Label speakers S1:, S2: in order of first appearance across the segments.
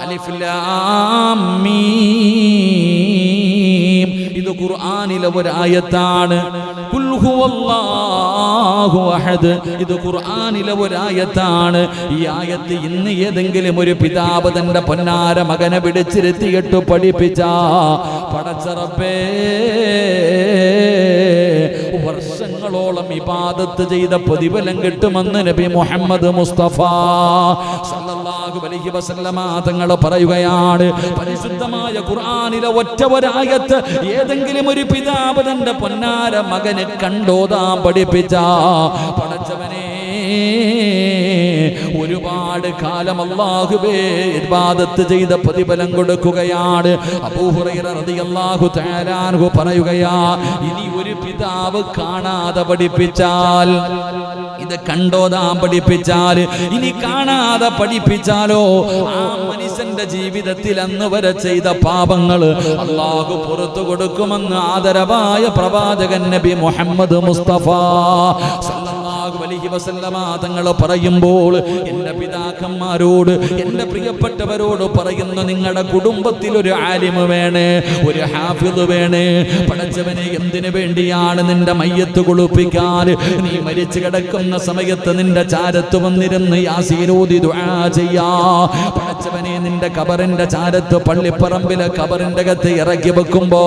S1: അലിഫ് ലാം മീം. ഇത് ഖുർആനിലെ ഒരു ആയത്താണ്. ഖുൽ ഹുവല്ലാഹു അഹദ്. ഇത് ഖുർആനിലെ ഒരു ആയത്താണ്. ഈ ആയത്ത് ഇന്ന് ഏതെങ്കിലും ഒരു പിതാവ് തന്റെ പൊന്നാര മകനെ പിടിച്ചിരുത്തിയിട്ട് പഠിപ്പിച്ച പടച്ച റബ്ബേ വർഷങ്ങളോളം ഇബാദത്ത് ചെയ്ത പ്രതിഫലം കിട്ടുമെന്ന് നബി മുഹമ്മദ് മുസ്തഫ സല്ലല്ലാഹു അലൈഹി വസല്ലമ തങ്ങൾ പറയുകയാണ്. പരിശുദ്ധമായ ഖുർആനിലെ ഒറ്റ ഒരായത്ത് ഏതെങ്കിലും ഒരു പിതാവ് തന്റെ പൊന്നാര മകന് കണ്ടോതാൻ പഠിപ്പിച്ച പടച്ചവനെ ഒരുപാട് കാലം അല്ലാഹുവേ ഇബാദത്ത് ചെയ്ത പ്രതിഫലം കൊടുക്കുകയാണ്. അബൂ ഹുറൈറ റളിയല്ലാഹു തആല അൻഹു പറയുകയാ, ഇനി ഒരു പിതാവ് കാണാതെ പഠിപ്പിച്ചാൽ, ഇത് കണ്ടോതാൻ പഠിപ്പിച്ചാൽ, ഇനി കാണാതെ പഠിപ്പിച്ചാലോ ആ മനുഷ്യന്റെ ജീവിതത്തിൽ അന്ന് വരെ ചെയ്ത പാപങ്ങൾ അല്ലാഹു പുറത്തു കൊടുക്കുമെന്ന് ആദരവായ പ്രവാചകൻ നബി മുഹമ്മദ് മുസ്തഫ സല്ലല്ലാഹു അലൈഹി വസല്ലമ തങ്ങൾ പറയുമ്പോൾ എന്റെ പിതാക്കന്മാരോട്, എന്റെ പ്രിയപ്പെട്ടവരോട് പറയുന്നു, നിങ്ങളുടെ കുടുംബത്തിൽ ഒരു ആലിമ് വേണേ, ഒരു ഹാഫിദ് വേണേ. പടച്ചവനെ എന്തിനു വേണ്ടിയാണ് നിന്റെ മയ്യത്ത് കുളിപ്പിക്കാൻ? നീ മരിച്ചു കിടക്കുന്ന സമയത്ത് നിന്റെ ചാരത്ത് വന്നിരുന്ന് യാസീനോദി ദുആ ചെയ്യാ. പടച്ചവനെ നിന്റെ ഖബറിന്റെ ചാരത്ത് പള്ളിപ്പറമ്പിലെ ഖബറിന്റെ അകത്ത് ഇറക്കി വെക്കുമ്പോ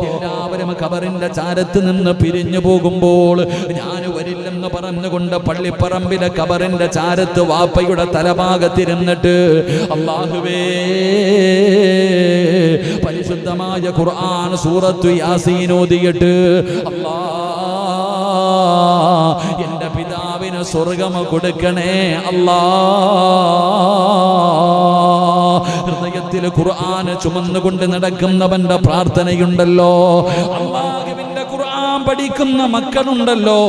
S1: എല്ലാവരും ഖബറിന്റെ ചാരത്ത് നിന്ന് പിരിഞ്ഞു പോകുമ്പോൾ ഞാൻ വരില്ലെന്ന് പറഞ്ഞുകൊണ്ട് പള്ളിപ്പറമ്പിലെ ഖബറിന്റെ ചാരത്ത് വാപ്പയുടെ തലഭാഗത്തിരുന്നിട്ട് അല്ലാഹുവേ പരിശുദ്ധമായ ഖുർആൻ സൂറത്തു യാസീൻ ഓതിയിട്ട് അല്ലാ എന്റെ പിതാവിന് സ്വർഗ്ഗം കൊടുക്കണേ അല്ലാ. ഹൃദയത്തിൽ ഖുർആൻ ചുമന്നുകൊണ്ട് നടക്കുന്നവന്റെ പ്രാർത്ഥനയുണ്ടല്ലോ, അല്ലാഹുവിന്റെ ഖുർആൻ പഠിക്കുന്ന മക്കളുണ്ടല്ലോ,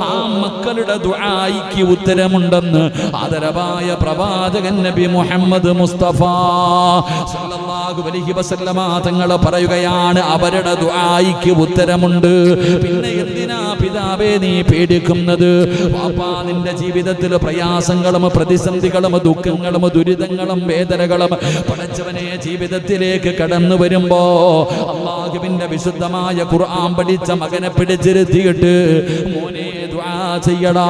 S1: ആ മക്കളുടെ ദുആയിക്ക് ഉത്തരമുണ്ടെന്ന് ആദരവായ പ്രവാചകൻ നബി മുഹമ്മദ് മുസ്തഫ സല്ലല്ലാഹു അലൈഹി വസല്ലമ തങ്ങൾ പറയുകയാണ്, അവരുടെ ദുആയിക്ക് ഉത്തരമുണ്ട്. പിന്നെ എന്തിനാ പിതാവേ നീ പേടിക്കുന്നത്? വാപ്പാ നിന്റെ ജീവിതത്തിൽ പ്രയാസങ്ങളും പ്രതിസന്ധികളും ദുഃഖങ്ങളും ദുരിതങ്ങളും വേദനകളും പടച്ചവനെ ജീവിതത്തിലേക്ക് കടന്നു വരുമ്പോ അല്ലാഹുവിന്റെ വിശുദ്ധമായ ഖുർആൻ പഠിച്ച മകനെ പിടിച്ചിരുത്തിയിട്ട് മോനെ ദുആ ചെയ്യടാ,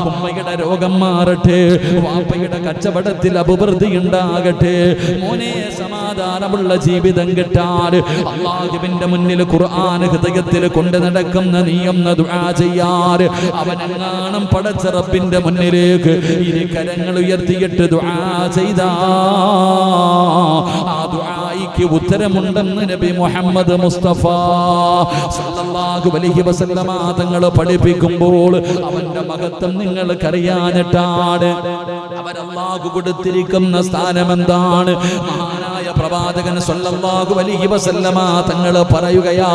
S1: ഉമ്മയുടെ രോഗം മാറട്ടെ, വാപ്പയുടെ കച്ചവടത്തിൽ അഭിവൃദ്ധി ഉണ്ടാകട്ടെ, മോനെ സമാധാനമുള്ള ജീവിതം കിട്ടാൻ അല്ലാഹുവിന്റെ മുന്നിൽ ഖുർആൻ ഹൃദയത്തിൽ കൊണ്ട് നടക്കുന്ന നീയൊന്ന് ദുആ ചെയ്യാൻ. അവനെങ്ങാനും പടച്ച റബ്ബിന്റെ മുന്നിലേക്ക് ഇരു കരങ്ങൾ ഉയർത്തിയിട്ട് ദുആ ചെയ്താ ആ ദുആയിക്ക് ഉത്തരമുണ്ടെന്ന് നബി മുഹമ്മദ് മുസ്തഫ സല്ലല്ലാഹു അലൈഹി വസല്ലമ തങ്ങൾ പഠിപ്പിക്കുമ്പോൾ അവന്റെ മഹത്വം നിങ്ങൾക്കറിയാനിട്ടാണ്. അവൻ അല്ലാഹു കൊടുത്തിരിക്കുന്ന സ്ഥാനം എന്താണ്? മഹാനായ പ്രവാചകൻ സല്ലല്ലാഹു അലൈഹി വസല്ലമ തങ്ങൾ പറയുകയാ,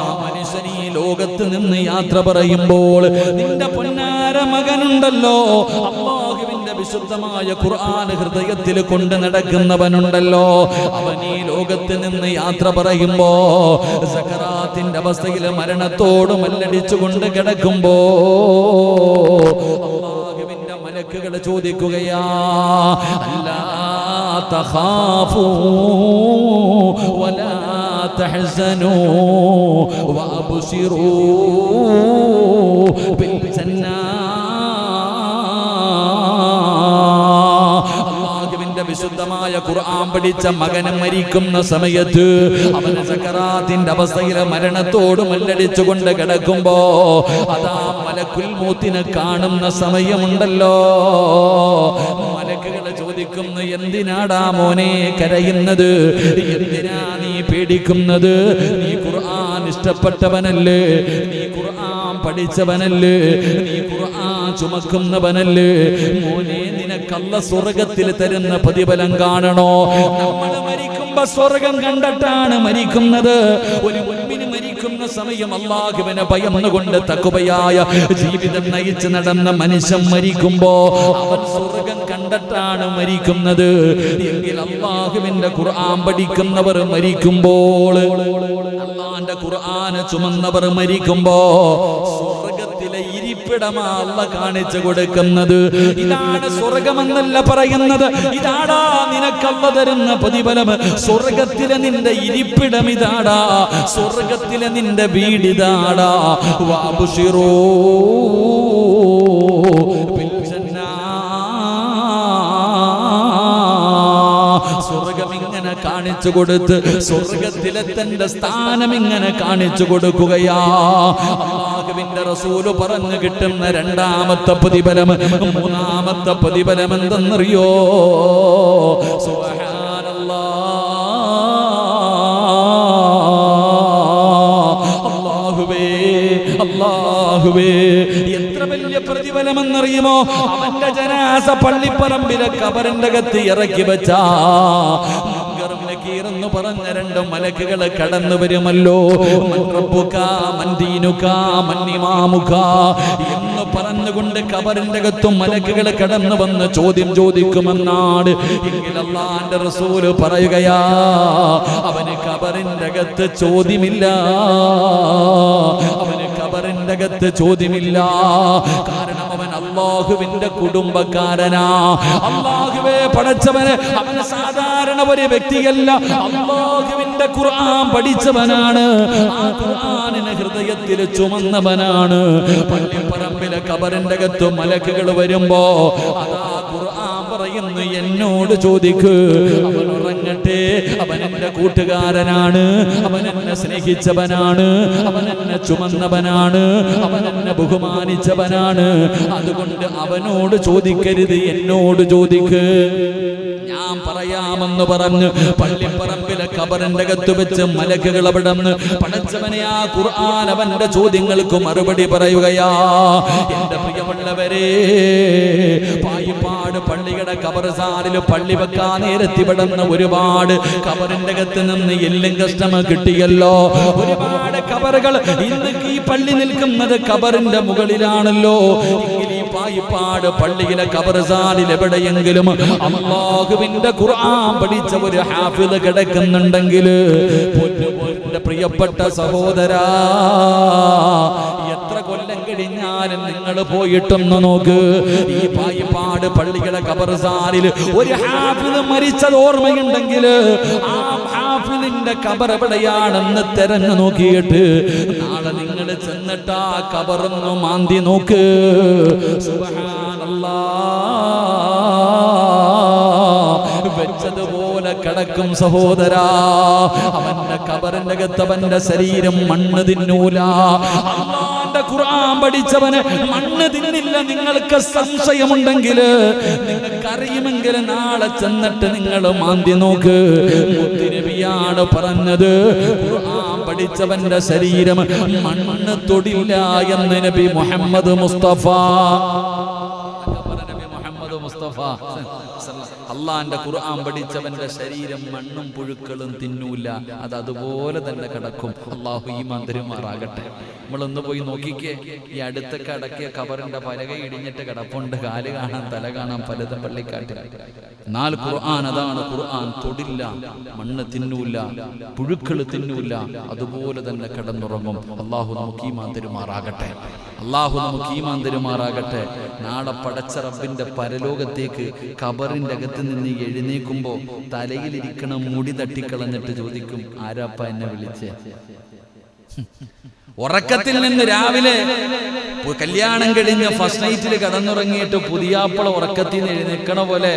S1: ആ മനുഷ്യൻ ഈ ലോകത്ത് നിന്ന് യാത്ര പറയുമ്പോൾ നിന്റെ പൊന്നാര മകനുണ്ടല്ലോ, അല്ലാഹുവിന്റെ വിശുദ്ധമായ ഖുർആൻ ഹൃദയത്തിൽ കൊണ്ട് നടക്കുന്നവനുണ്ടല്ലോ, അവൻ ഈ ലോകത്ത് നിന്ന് യാത്ര പറയുമ്പോ സക്കറാത്തിന്റെ അവസ്ഥയിൽ മരണത്തോട് മല്ലടിച്ചുകൊണ്ട് കിടക്കുമ്പോ അല്ലാഹുവിന്റെ മലക്കുകൾ ചോദിക്കുകയാ, അല്ലാ തഖാഫൂ വലാ തഹ്സനൂ വഅബ്ശിറൂ ബിൽ ജന്നാ. വിശുദ്ധമായ ഖുർആൻ പഠിച്ച മകന് മരിക്കുന്ന സമയത്ത് അവന് സക്കറാത്തിന്റെ അവസ്ഥയിൽ മരണത്തോട് മല്ലടിച്ചുകൊണ്ട് കിടക്കുമ്പോ അതാ മലക്കുൽ മൗത്തിനെ കാണുന്ന സമയമുണ്ടല്ലോ, മലക്കുകൾ ചോദിക്കുന്നു, എന്തിനാടാ മോനെ കരയുന്നത്? എന്തിനാ നീ പേടിക്കുന്നത്? നീ ഖുർആൻ ഇഷ്ടപ്പെട്ടവനല്ലേ, നീ ഖുർആൻ പഠിച്ചവനല്ലേ, നീ ഖുർആൻ ചുമക്കുന്നവനല്ലേ, മോനെ നിനക്കല്ല സ്വർഗത്തിൽ തരുന്ന പ്രതിഫലം കാണണോ? നമ്മൾ മരിക്കുമ്പോ സ്വർഗം കണ്ടിട്ടാണ് മരിക്കുന്നത്. ഒരു മുഅ്മിന് മരിക്കുന്ന സമയം അല്ലാഹുവിനെ ഭയന്നുകൊണ്ട് തഖ്വയായ ജീവിതം നയിച്ച് നടന്ന മനുഷ്യൻ മരിക്കുമ്പോ അവൻ സ്വർഗം കണ്ടിട്ടാണ് മരിക്കുന്നത്. എങ്കിൽ അല്ലാഹുവിന്റെ ഖുർആൻ പഠിക്കുന്നവർ മരിക്കുമ്പോൾ, അല്ലാഹുവിന്റെ ഖുർആൻ ചുമന്നവർ മരിക്കുമ്പോ സ്വർഗത്തിലെ ഇരിപ്പിടമാ അല്ലാഹു കാണിച്ചു കൊടുക്കുന്നത്. ഇതാണ് സ്വർഗമെന്നല്ല പറയുന്നത്, ഇതാടാ നിനക്ക് അല്ലാഹു തരുന്ന പ്രതിഫലം. സ്വർഗത്തിലെ നിന്റെ ഇരിപ്പിടം ഇതാടാ, സ്വർഗത്തിലെ നിന്റെ വീടിതാടാ. വഅബ്ശിറൂ ബിൽ ജന്നാ, സ്വർഗം ഇങ്ങനെ കാണിച്ചു കൊടുത്ത്, സ്വർഗത്തിലെ തന്റെ സ്ഥാനം ഇങ്ങനെ കാണിച്ചു കൊടുക്കുകയാ. അല്ലാഹുവിന്റെ റസൂല് പറഞ്ഞു കിട്ടുന്ന രണ്ടാമത്തെ പ്രതിഫലം, മൂന്നാമത്തെ പ്രതിഫലം എന്തെന്നറിയോ? അല്ലാഹുവേ, എത്ര വലിയ പ്രതിഫലമെന്നറിയുമോ? അവന്റെ ജനാസ പള്ളിപ്പറമ്പിലെ ഖബറിന്റെ അകത്ത് ഇറക്കി വെച്ചാ എന്ന് പറഞ്ഞ രണ്ട് മലക്കുകൾ കടന്നു വരുമല്ലോ. എന്ന് പറഞ്ഞുകൊണ്ട് ഖബറിന്റെ അകത്തും മലക്കുകൾ കടന്നു വന്ന് ചോദ്യം ചോദിക്കുമെന്നാണ്. എങ്കിൽ അല്ലാഹുവിന്റെ റസൂല് പറയുകയാ, അവന് ഖബറിന്റെ അകത്ത് ചോദ്യമില്ല, അവന് ഖബറിന്റെ അകത്ത് ചോദ്യമില്ല. കാരണം അവൻ അല്ലാഹുവിന്റെ കുടുംബക്കാരനാ. അല്ലാഹുവേ പടച്ചവനെ, അവൻ സാധാരണ ഒരു വ്യക്തിയല്ല, അല്ലാഹുവിന്റെ ഖുർആൻ പഠിച്ചവനാണ്, ആ ഖുർആനിനെ ഹൃദയത്തിൽ ചുമന്നവനാണ്. പള്ളിപ്പറമ്പിലെ ഖബറിന്റെ അകത്ത് മലക്കുകൾ വരുമ്പോ അതാ ഖുർആൻ പറയുന്നു, എന്നോട് ചോദിക്ക്. അവൻ ഉറങ്ങട്ടെ, അവൻ എന്റെ കൂട്ടുകാരനാണ്, അവൻ എന്നെ സ്നേഹിച്ചവനാണ്, അവൻ എന്നെ ചുമന്നവനാണ്, അവൻ എന്നെ ബഹുമാനിച്ചവനാണ്. അതുകൊണ്ട് അവനോട് ചോദിക്കരുത്, എന്നോട് ചോദിക്ക്, ഞാൻ പറയാമെന്ന് പറഞ്ഞ് പള്ളിപ്പറമ്പിലെ ഖബറിന്റെ അകത്ത് വെച്ച് മലക്കുകൾ അവിടെ നിന്ന് പടച്ചവനെ ആ ഖുർആൻ അവന്റെ ചോദ്യങ്ങൾക്ക് മറുപടി പറയുകയാ. എന്റെ പ്രിയമുള്ളവരെ, പായിപ്പാട് പള്ളിയുടെ ഖബർസാനിൽ പള്ളി വെക്കാൻ നേരത്തിവിടുന്ന ഒരുപാട് ഖബറിന്റെ അകത്ത് നിന്ന് എല്ലും കഷ്ടം കിട്ടിയല്ലോ. ഒരുപാട് ഖബറുകൾ ഇന്ന് ഈ പള്ളി നിൽക്കുന്നത് ഖബറിന്റെ മുകളിലാണല്ലോ. പായിപ്പാട് പള്ളിയിലെ ഖബർസാനിൽ എവിടെയെങ്കിലും അല്ലാഹുവിന്റെ ഖുർആൻ പഠിച്ച ഒരു ഹാഫിദ് കിടക്കുന്നുണ്ടെങ്കിൽ, പൊന്നുപോലെ പ്രിയപ്പെട്ട സഹോദരാ, എത്ര കൊല്ലം കഴിഞ്ഞാലും നിങ്ങൾ പോയിട്ടൊന്ന് നോക്ക്, ഈ പായിപ്പാട് പള്ളിയുടെ ഖബർസാനിൽ ഒരു ഹാഫിദ് മരിച്ചത് ഓർമ്മയുണ്ടെങ്കിൽ ആ ഹാഫിദിന്റെ ഖബർ എവിടെയാണെന്ന് തെരഞ്ഞു നോക്കിയിട്ട് നാളെ നിങ്ങൾ ചെന്നിട്ട് ആ ഖബറൊന്ന് മാന്തി നോക്ക്. സുബ്ഹാനല്ലാഹ്, വെച്ചതുപോലെ കിടക്കും സഹോദരാ. അവന്റെ ഖബറിന്റെ അകത്ത് അവന്റെ ശരീരം മണ്ണ് തിന്നൂല. അല്ലാഹുവിന്റെ ഖുർആൻ പഠിച്ചവന് മണ്ണ് തിന്നില്ല. നിങ്ങൾക്ക് സംശയമുണ്ടെങ്കിൽ, നിങ്ങൾക്കറിയുമെങ്കിൽ നാളെ ചെന്നിട്ട് നിങ്ങൾ മാന്തി നോക്ക്. മുത്തുനബിയാണ് പറഞ്ഞത്, ഖുർആൻ പഠിച്ചവന്റെ ശരീരം മണ്ണ് തൊടില്ല എന്ന് നബി മുഹമ്മദ് മുസ്തഫ. അള്ളാന്റെ ഖുർആൻ പഠിച്ചവന്റെ ശരീരം മണ്ണും പുഴുക്കളും തിന്നൂല, അത് അതുപോലെ തന്നെ കിടക്കും. അള്ളാഹു ഈമാൻ തരുമാറാകട്ടെ. നമ്മളൊന്ന് പോയി നോക്കിക്കേ, ഈ അടുത്തൊക്കെ അടക്കിയ ഖബറിന്റെ പലക ഇടിഞ്ഞിട്ട് കിടപ്പുണ്ട്, കാല് കാണാൻ തല കാണാൻ പലതും പള്ളിക്കാട്ടിൽ. എന്നാൽ ഖുർആൻ അതാണ്, ഖുർആൻ തൊടില്ല, മണ്ണ് തിന്നൂല, പുഴുക്കൾ തിന്നൂല, അതുപോലെ തന്നെ കിടന്നുറങ്ങും. അള്ളാഹു നമുക്ക് ഈമാൻ തരുമാറാകട്ടെ, അള്ളാഹു നമുക്ക് ഈമാൻ തരുമാറാകട്ടെ. നാളെ പടച്ച റബ്ബിന്റെ പരലോകത്തേക്ക് ഖബറിന്റെ അകത്ത് നിന്ന് എഴുന്നേക്കുമ്പോ തലയിലിരിക്കണ മുടി തട്ടിക്കളഞ്ഞിട്ട് ചോദിക്കും, ആരാപ്പ എന്നെ വിളിച്ചേ? ഉറക്കത്തിൽ നിന്ന് രാവിലെ കല്യാണം കഴിഞ്ഞ് ഫസ്റ്റ് നൈറ്റിൽ കടന്നുറങ്ങിയിട്ട് പുതിയാപ്പള ഉറക്കത്തിൽ നിന്ന് എഴുന്നേക്കണ പോലെ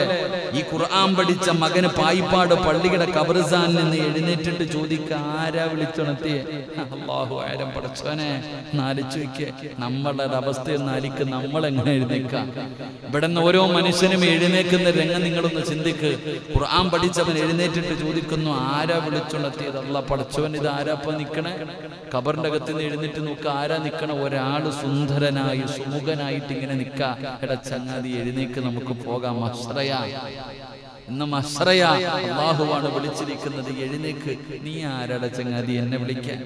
S1: ഈ ഖുർആൻ പഠിച്ച മകന് പായിപ്പാട് പള്ളിയുടെ ഖബർസാനിൽ നിന്ന് എഴുന്നേറ്റിട്ട് ചോദിക്ക, ആരാ വിളിച്ചുണർത്തിയേ? അല്ലാഹു ആയിരം പടച്ചവനെ നാലിച്ചു വെക്ക്. നമ്മളുടെ അവസ്ഥയൊന്ന് ആലിക്ക്, നമ്മളെങ്ങനെ എഴുന്നേക്കാം? ഇവിടെ നിന്ന് ഓരോ മനുഷ്യനും എഴുന്നേക്കുന്ന രംഗം നിങ്ങളൊന്ന് ചിന്തിക്ക്. ഖുർആൻ പഠിച്ചവൻ എഴുന്നേറ്റിട്ട് ചോദിക്കുന്നു, ആരാ വിളിച്ചുണർത്തിയത്? അല്ലാ പടച്ചവൻ, ഇത് ആരാപ്പ നിക്കണേ? ഖബറിന്റെ അകത്ത് നിന്ന് എഴുന്നേറ്റ് നോക്കുക, ആരാ നിക്കണ? ഒരാള് സുന്ദരനായി സുമുഖനായിട്ട് ഇങ്ങനെ നിക്കാ. എടാ ചങ്ങാതി എഴുന്നേക്ക്, നമുക്ക് പോകാം. മശ്റയാ, ഇന്ന് മശ്റയാ, അല്ലാഹുവാണ് വിളിച്ചിരിക്കുന്നത്. എഴുന്നേക്ക്. നീ ആരാടാ ചങ്ങാതി എന്നെ വിളിക്കാൻ?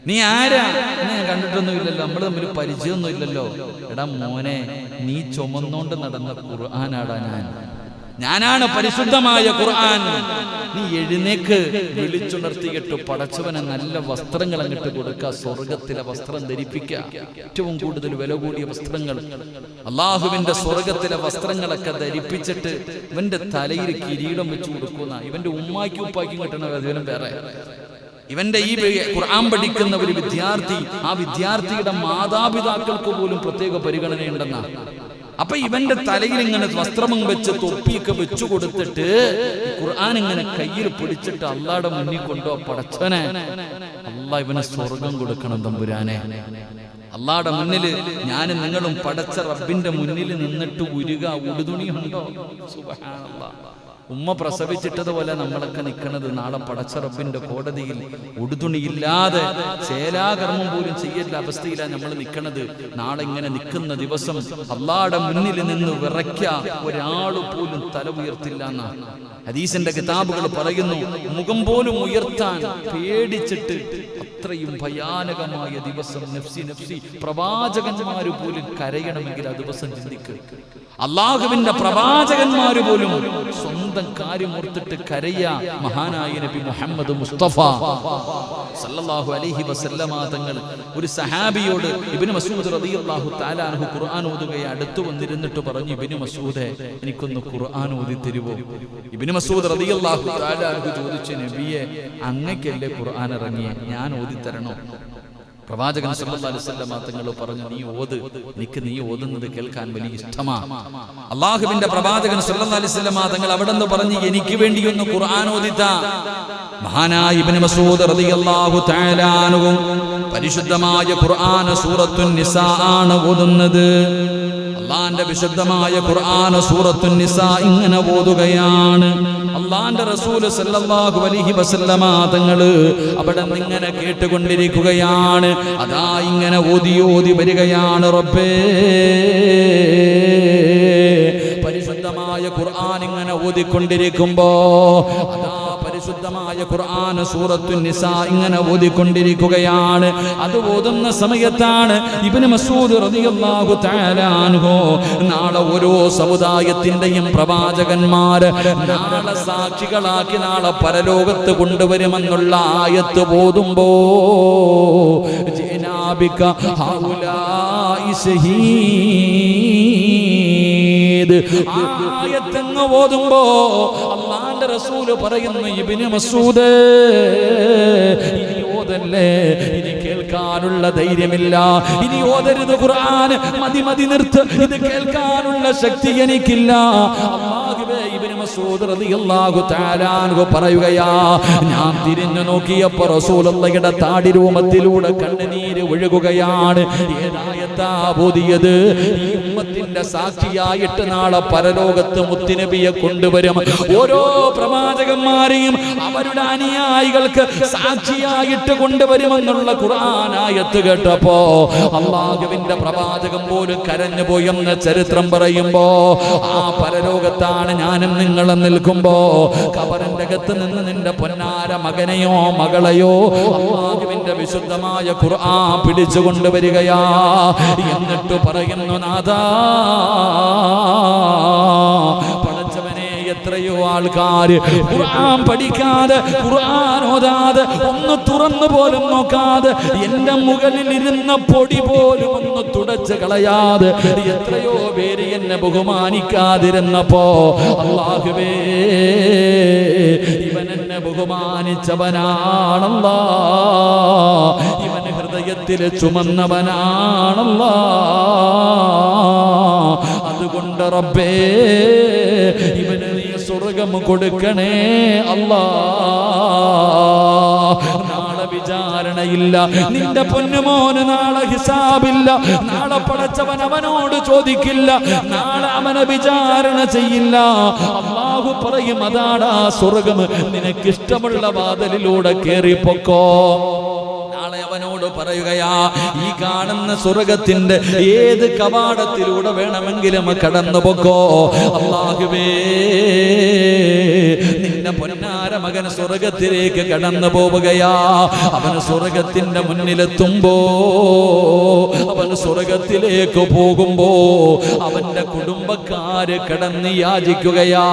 S1: നീ ആരാ? എന്നെ ഞാൻ കണ്ടിട്ടൊന്നും ഇല്ലല്ലോ, നമ്മൾ തമ്മിൽ പരിചയമൊന്നും ഇല്ലല്ലോ. എടാ മോനെ, നീ ചുമന്നോണ്ട് നടന്ന ഖുർആനാടാ ഞാൻ. ഞാനാണ് പരിശുദ്ധമായ ഖുർആൻ. നീ എഴുന്നേക്ക്, വിളിച്ചുണർത്തിയിട്ട് പടച്ചവനെ നല്ല വസ്ത്രങ്ങൾ അങ്ങോട്ട് കൊടുക്കുക, സ്വർഗത്തിലെ വസ്ത്രം ധരിപ്പിക്കുക. ഏറ്റവും കൂടുതൽ വില കൂടിയ വസ്ത്രങ്ങൾ, അള്ളാഹുവിന്റെ സ്വർഗത്തിലെ വസ്ത്രങ്ങളൊക്കെ ധരിപ്പിച്ചിട്ട് ഇവന്റെ തലയിൽ കിരീടം വെച്ച് കൊടുക്കുന്ന, ഇവന്റെ ഉമ്മാക്കും ഉപ്പാക്കും കിട്ടണ അതിനും വേറെ. ഇവന്റെ ഈ ഖുർആൻ പഠിക്കുന്ന ഒരു വിദ്യാർത്ഥി, ആ വിദ്യാർത്ഥിയുടെ മാതാപിതാക്കൾക്ക് പോലും പ്രത്യേക പരിഗണനയുണ്ടെന്നാണ്. അപ്പൊ ഇവന്റെ തലയിൽ ഇങ്ങനെ വസ്ത്രവും വെച്ച് തൊപ്പിയൊക്കെ വെച്ചു കൊടുത്തിട്ട് ഖുർആൻ ഇങ്ങനെ കയ്യിൽ പിടിച്ചിട്ട് അള്ളാടെ മുന്നിൽ കൊണ്ടോ, പടച്ചവനെ അള്ളാഹ് ഇവനെ സ്വർഗം കൊടുക്കണം തമ്പുരാനെ. അള്ളാടെ മുന്നില് ഞാനും നിങ്ങളും പടച്ച റബ്ബിന്റെ മുന്നിൽ നിന്നിട്ട് ഉരുക, ഉടുതുണിയുണ്ടോ? സുബ്ഹാനല്ലാഹ്. ഉമ്മ പ്രസവിച്ചിട്ടതുപോലെ നമ്മളൊക്കെ നിൽക്കുന്നത് നാളെ പടച്ച റബ്ബിന്റെ കോടതിയിൽ ഉടുതുണിയില്ലാതെ ചേലാകർമ്മം പോലും ചെയ്യേണ്ട അവസ്ഥയിലാണ് നമ്മൾ നിൽക്കുന്നത്. നാളെ ഇങ്ങനെ നിൽക്കുന്ന ദിവസം അള്ളാടെ മുന്നിൽ നിന്ന് വിറയ്ക്ക ഒരാൾ പോലും തല ഉയർത്തില്ല എന്നാണ് ഹദീസിന്റെ കിതാബുകൾ പറയുന്നു. മുഖം പോലും ഉയർത്താൻ പേടിച്ചിട്ട് അത്രയും ഭയാനകമായ ദിവസം. നഫ്സി നഫ്സി, പ്രവാചകന്മാര് പോലും കരയണമെങ്കിൽ ആ ദിവസം ചിന്തിക്കുക. അള്ളാഹുവിന്റെ പ്രവാചകന്മാര് പോലും സ്വന്തം കാര്യം ഓർത്തിട്ട് കരയ. മഹാനായ നബി മുഹമ്മദ് മുസ്തഫ സല്ലല്ലാഹു അലൈഹി വസല്ലമ തങ്ങൾ ഒരു സഹാബിയോട്, ഇബ്നു മസ്ഊദ് റളിയല്ലാഹു തആല അൻഹു ഖുർആൻ ഓതുകയെ അടുത്ത് വന്നിരുന്നിട്ട് പറഞ്ഞു, ഇബ്നു മസ്ഊദേ എനിക്കൊന്ന് ഖുർആൻ ഓതി തരുവോ? ഇബ്നു മസ്ഊദ് റളിയല്ലാഹു തആല അൻഹു ചോദിച്ചു, നബിയെ അങ്ങക്കല്ലേ ഖുർആൻ ഇറങ്ങിയേ, ഞാൻ ഓതി തരണോ? പ്രവാചകൻ സല്ലല്ലാഹു അലൈഹി വസല്ലം തങ്ങൾ പറഞ്ഞു, നീ ഓത്, എനിക്ക് നീ ഓതുന്നത് കേൾക്കാൻ വലിയ ഇഷ്ടമാണ്. അള്ളാഹുവിന്റെ പ്രവാചകൻ സല്ലല്ലാഹു അലൈഹി വസല്ലം തങ്ങൾ അവിടെ നിന്ന് പറഞ്ഞു, എനിക്ക് വേണ്ടി ഒന്ന് ഖുർആൻ ഓതിത്താ. മഹാനായ ഇബ്നു മസ്ഊദ് റളിയല്ലാഹു തആല അൻഹു പരിശുദ്ധമായ ഖുർആൻ സൂറത്തുൻ നിസാ ആണ് ഓതുന്നത്. അള്ളാന്റെ വിശുദ്ധമായ ഖുർആൻ സൂറത്തുൻ നിസാ ഇങ്ങനെ ഓതുകയാണ്. അള്ളാന്റെ റസൂൽ സല്ലല്ലാഹു അലൈഹി വസല്ലമ തങ്ങള് അവിടെ ഇങ്ങനെ കേട്ടുകൊണ്ടിരിക്കുകയാണ്. അതാ ഇങ്ങനെ ഓതി ഓതി വരികയാണ്. റബ്ബേ, പരിശുദ്ധമായ ഖുർആൻ ഇങ്ങനെ ഓതിക്കൊണ്ടിരിക്കുമ്പോ അതാ പരിശുദ്ധമായ ഖുർആൻ സൂറത്തുൻ നിസാ ഇങ്ങനെ ഓതിക്കൊണ്ടിരിക്കുകയാണ്. അത് ഓതുന്ന സമയത്താണ് ഇബ്നു മസ്ഊദ് റളിയല്ലാഹു തആല അൻഹു നാളെ ഓരോ സമുദായത്തിന്റെയും പ്രവാചകന്മാര് നാളെ സാക്ഷികളാക്കി നാളെ പരലോകത്ത് കൊണ്ടുവരുമെന്നുള്ള ആയത്ത് ഓതുമ്പോ ജനാബിക ഹൗലാഇ ശഹീദ് ആയത്തെന്ന് ഓതുമ്പോ അല്ലാഹുവിന്റെ റസൂല് പറയുന്നു, ഇബ്നു മസ്ഊദ് ഇനി ഓതല്ലേ, ഇനി കേൾക്കാനുള്ള ധൈര്യമില്ല, ഇനി ഓതരുത് ഖുർആൻ, മതി മതി നിർത്ത്, ഇത് കേൾക്കാനുള്ള ശക്തി എനിക്കില്ല. അല്ലാഹുവേ, ഇബ്നു മസ്ഊദ് റളിയല്ലാഹു തആല അൻഹു പറയുകയാ, ഞാൻ തിരിഞ്ഞു നോക്കിയപ്പോൾ റസൂലുള്ളാഹിയുടെ താടി രൂപത്തിലൂടെ കണ്ണുനീര് ഒഴുകുകയാണ്. ഏതായത്താ ഓതിയത്? ഈ ഉമ്മത്തിന്റെ സാക്ഷിയായിട്ട് നാളെ പരലോകത്ത് മുത്തുനബിയെ കൊണ്ടുവരും. ഓരോ പ്രവാചകന്മാരെയും അവരുടെ അനുയായികൾക്ക് സാക്ഷിയായിട്ട് കൊണ്ടുവരുമെന്നുള്ള ഖുർആൻ ആയത്ത് കേട്ടപ്പോ അല്ലാഹുവിന്റെ പ്രവാചകൻ പോലും കരഞ്ഞു പോയെന്ന് ചരിത്രം പറയുമ്പോ ആ പരലോകത്താണ് ഞാനും നിങ്ങളും നിൽക്കുമ്പോ ഖബറിന്റെ അകത്ത് നിന്ന് നിന്റെ പൊന്നാര മകനെയോ മകളെയോ അല്ലാഹുവിന്റെ വിശുദ്ധമായ ഖുർആൻ പിടിച്ചു കൊണ്ടുവരികയാ. എന്നിട്ട് പറയുന്നു, നാഥാ, പടച്ചവനെ, എത്രയോ ആൾക്കാർ ഖുർആൻ പഠിക്കാതെ ഖുർആൻ ഓതാതെ ഒന്ന് തുറന്നു പോലും നോക്കാതെ എന്റെ മുകളിൽ ഇരുന്ന പൊടി പോലും ഒന്ന് തുടച്ച് കളയാതെ എത്രയോ പേര് എന്നെ ബഹുമാനിക്കാതിരുന്നപ്പോ അല്ലാഹുവേ, ഇവൻ എന്നെ ബഹുമാനിച്ചവനാണല്ലാ, ഇവൻ ഹൃദയത്തിൽ ചുമന്നവനാണല്ലാ. അതുകൊണ്ട് റബ്ബേ, ഇവന് നീ സ്വർഗം കൊടുക്കണേ അല്ലാ. നാളെ വിചാരണയില്ല, നിന്റെ പൊന്നുമോന് നാളെ ഹിസാബില്ല, നാളെ പടച്ചവൻ അവനോട് ചോദിക്കില്ല, നാളെ അവനെ വിചാരണ ചെയ്യില്ല. അല്ലാഹു പറയും, അതാടാ സ്വർഗം, നിനക്കിഷ്ടമുള്ള വാതിലിലൂടെ കേറിപ്പോക്കോ. നാളെ അവനോട് പറയുകയാ, ഈ കാണുന്ന സ്വർഗത്തിന്റെ ഏത് കവാടത്തിലൂടെ വേണമെങ്കിലും കടന്നു പോക്കോ. അല്ലാഹുവേ, നിന്റെ എന്റെ പൊന്നാര മകൻ സ്വർഗത്തിലേക്ക് കടന്നു പോവുകയാ. അവന് സ്വർഗത്തിന്റെ മുന്നിലെത്തുമ്പോ, അവൻ സ്വർഗത്തിലേക്ക് പോകുമ്പോ അവന്റെ കുടുംബക്കാര് കടന്ന് യാചിക്കുകയാ.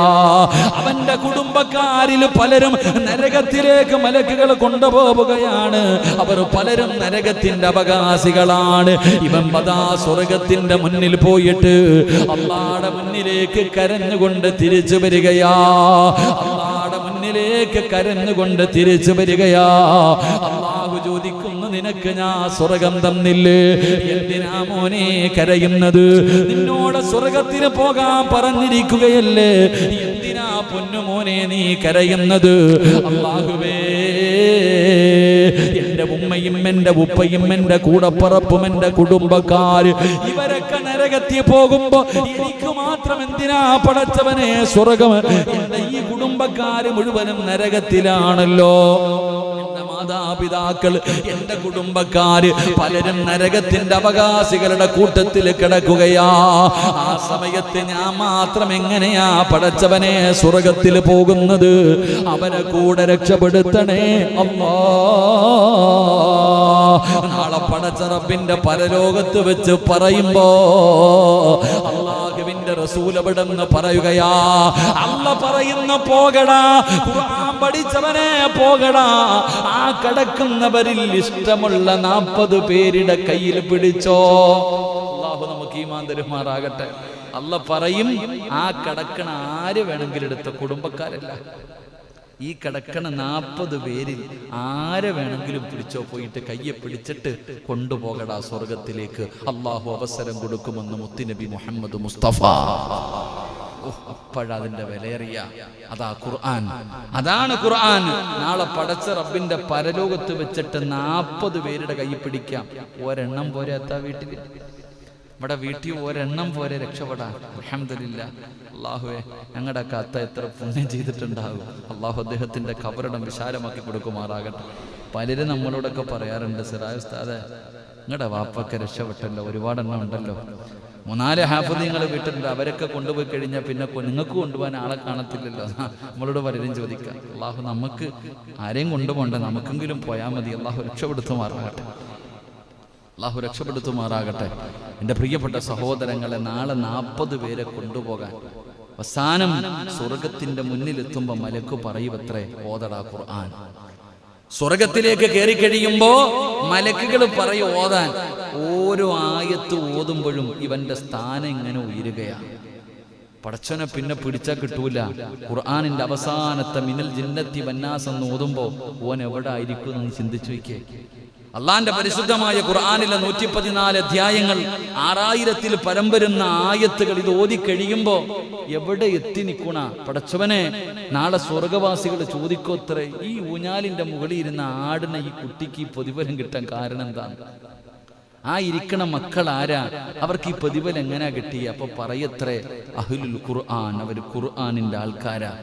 S1: അവന്റെ കുടുംബക്കാരിൽ പലരും നരകത്തിലേക്ക് മലക്കുകൾ കൊണ്ടുപോവുകയാണ്. അവർ പലരും നരകത്തിന്റെ അവകാശികളാണ്. ഇവൻ പതാ സ്വർഗത്തിന്റെ മുന്നിൽ പോയിട്ട് അല്ലാഹുവിന്റെ മുന്നിലേക്ക് കരഞ്ഞുകൊണ്ട് തിരിച്ചു വരികയാ. അല്ലാഹുവിന്റെ മുന്നിലേക്ക് കരഞ്ഞുകൊണ്ട് തിരിച്ചു വരികയാ. അല്ലാഹു ചോദിക്കുന്നു, നിനക്ക് ഞാൻ സ്വർഗം തന്നില്ലേ? എന്തിനാ മോനെ കരയുന്നത്? നിന്നോട് സ്വർഗത്തിന് പോകാൻ പറഞ്ഞിരിക്കുകയല്ലേ? എന്തിനാ പൊന്നുമോനെ നീ കരയുന്നത്? അല്ലാഹുവേ, എന്റെ ഉമ്മയും എന്റെ ഉപ്പയും എന്റെ കൂടപ്പറപ്പും എന്റെ കുടുംബക്കാര് ഇവരൊക്കെ നരകത്തിൽ പോകുമ്പോ എനിക്ക് മാത്രം എന്തിനാ പടച്ചവനെ സ്വർഗം? എന്റെ ഈ കുടുംബക്കാര് മുഴുവനും നരകത്തിലാണല്ലോ. എന്റെ മാതാപിതാക്കൾ, എന്റെ കുടുംബക്കാര് പലരും നരകത്തിന്റെ അവകാശികളുടെ കൂട്ടത്തിൽ കിടക്കുകയാ. ആ സമയത്ത് ഞാൻ മാത്രം എങ്ങനെയാ പടച്ചവനെ സ്വർഗത്തിൽ പോകുന്നത്? അവരെ കൂടെ രക്ഷപ്പെടുത്തണേ അല്ലാ. നാളെ പടച്ച റബ്ബിന്റെ പരലോകത്ത് വെച്ച് പറയുമ്പോ അല്ലാഹുവിന്റെ റസൂൽ അവിടെന്ന് പറയുകയാ, അല്ല പറയുന്ന പോകടാ, ഖുർആൻ പഠിച്ചവനെ പോകടാ. ആ കിടക്കുന്നവരിൽ ഇഷ്ടമുള്ള 40 പേരുടെ കയ്യിൽ പിടിച്ചോ. അല്ലാഹു നമുക്ക് ഈമാൻ തരുമാറാകട്ടെ. അല്ല പറയും, ആ കിടക്കണ ആര് വേണമെങ്കിലും എടുത്ത കുടുംബക്കാരല്ല, ഈ കിടക്കണ 40 പേരിൽ ആരെ വേണമെങ്കിലും പിടിച്ചോ, പോയിട്ട് കയ്യെ പിടിച്ചിട്ട് കൊണ്ടുപോകടാ സ്വർഗത്തിലേക്ക്. അള്ളാഹു അവസരം കൊടുക്കുമെന്ന് മുത്തുനബി മുഹമ്മദ് മുസ്തഫ. അപ്പോഴതിന്റെ വിലയേറിയ അതാ ഖുർആൻ. അതാണ് ഖുർആൻ. നാളെ പടച്ച റബ്ബിന്റെ പരലോകത്ത് വെച്ചിട്ട് 40 പേരുടെ കൈ പിടിക്കാം. ഒരെണ്ണം പോരെ എത്താ വീട്ടില്? ഇവിടെ വീട്ടിൽ ഒരെണ്ണം പോരെ രക്ഷപ്പെടാൻ? അൽഹംദുലില്ലാ. അല്ലാഹുവേ, ഞങ്ങളുടെ കത്ത എത്ര പുണ്യം ചെയ്തിട്ടുണ്ടാകും. അള്ളാഹു അദ്ദേഹത്തിന്റെ ഖബറിടം വിശാലമാക്കി കൊടുക്കുമാറാകട്ടെ. പലരും നമ്മളോടൊക്കെ പറയാറുണ്ട്, സിറാജ് ഉസ്താദേ, നിങ്ങളുടെ വാപ്പൊക്കെ രക്ഷപ്പെട്ടല്ലോ, ഒരുപാടെണ്ണം ഉണ്ടല്ലോ, 3-4 ഹാഫിദീങ്ങൾ വീട്ടിലുണ്ട്, അവരൊക്കെ കൊണ്ടുപോയി കഴിഞ്ഞാൽ പിന്നെ നിങ്ങൾക്ക് കൊണ്ടുപോകാൻ ആളെ കാണത്തില്ലല്ലോ. നമ്മളോട് പലരും ചോദിക്കാം. അള്ളാഹു നമുക്ക് ആരെയും കൊണ്ടുപോകണ്ട, നമുക്കെങ്കിലും പോയാൽ മതി. അള്ളാഹു രക്ഷപ്പെടുത്തുമാറാകട്ടെ. അള്ളാഹു രക്ഷപ്പെടുത്തുമാറാകട്ടെ. എൻ്റെ പ്രിയപ്പെട്ട സഹോദരങ്ങളെ, നാളെ 40 പേരെ കൊണ്ടുപോകാൻ അവസാനം സ്വർഗത്തിന്റെ മുന്നിലെത്തുമ്പോ മലക്ക് പറയുവത്രേ, ഓതടാ ഖുർആൻ. സ്വർഗത്തിലേക്ക് കയറി കഴിയുമ്പോ മലക്കുകൾ പറയും ഓതാൻ. ഓരോ ആയത്ത് ഓതുമ്പോഴും ഇവന്റെ സ്ഥാനം ഇങ്ങനെ ഉയരുകയാണ്. പടച്ചവനെ പിന്നെ പിടിച്ചാൽ കിട്ടൂല. ഖുർആനിന്റെ അവസാനത്തെ മിനൽ ജിന്നത്തി വന്നാസ് എന്ന് ഓതുമ്പോ ഓൻ എവിടെ ആയിരിക്കും എന്ന് ചിന്തിച്ചു വയ്ക്കേ. അള്ളാന്റെ പരിശുദ്ധമായ ഖുർആനിലെ 114 അധ്യായങ്ങൾ, 6000-ൽ പരം വരുന്ന ആയത്തുകൾ ഇത് ഓതി കഴിയുമ്പോ എവിടെ എത്തി നിൽക്കണ പടച്ചവനെ? നാളെ സ്വർഗവാസികൾ ചോദിക്കോത്രേ, ഈ ഊഞ്ഞാലിന്റെ മുകളിൽ ഇരുന്ന ആടിന് ഈ കുട്ടിക്ക് ഈ പ്രതിഫലം കിട്ടാൻ കാരണം എന്താണ്? ആ ഇരിക്കണ മക്കൾ ആരാ? അവർക്ക് ഈ പ്രതിഫലം എങ്ങനെയാ കിട്ടിയ? അപ്പൊ പറയത്രേ, അഹ്ലുൽ ഖുർആൻ, അവർ ഖുർആനിന്റെ ആൾക്കാരാ,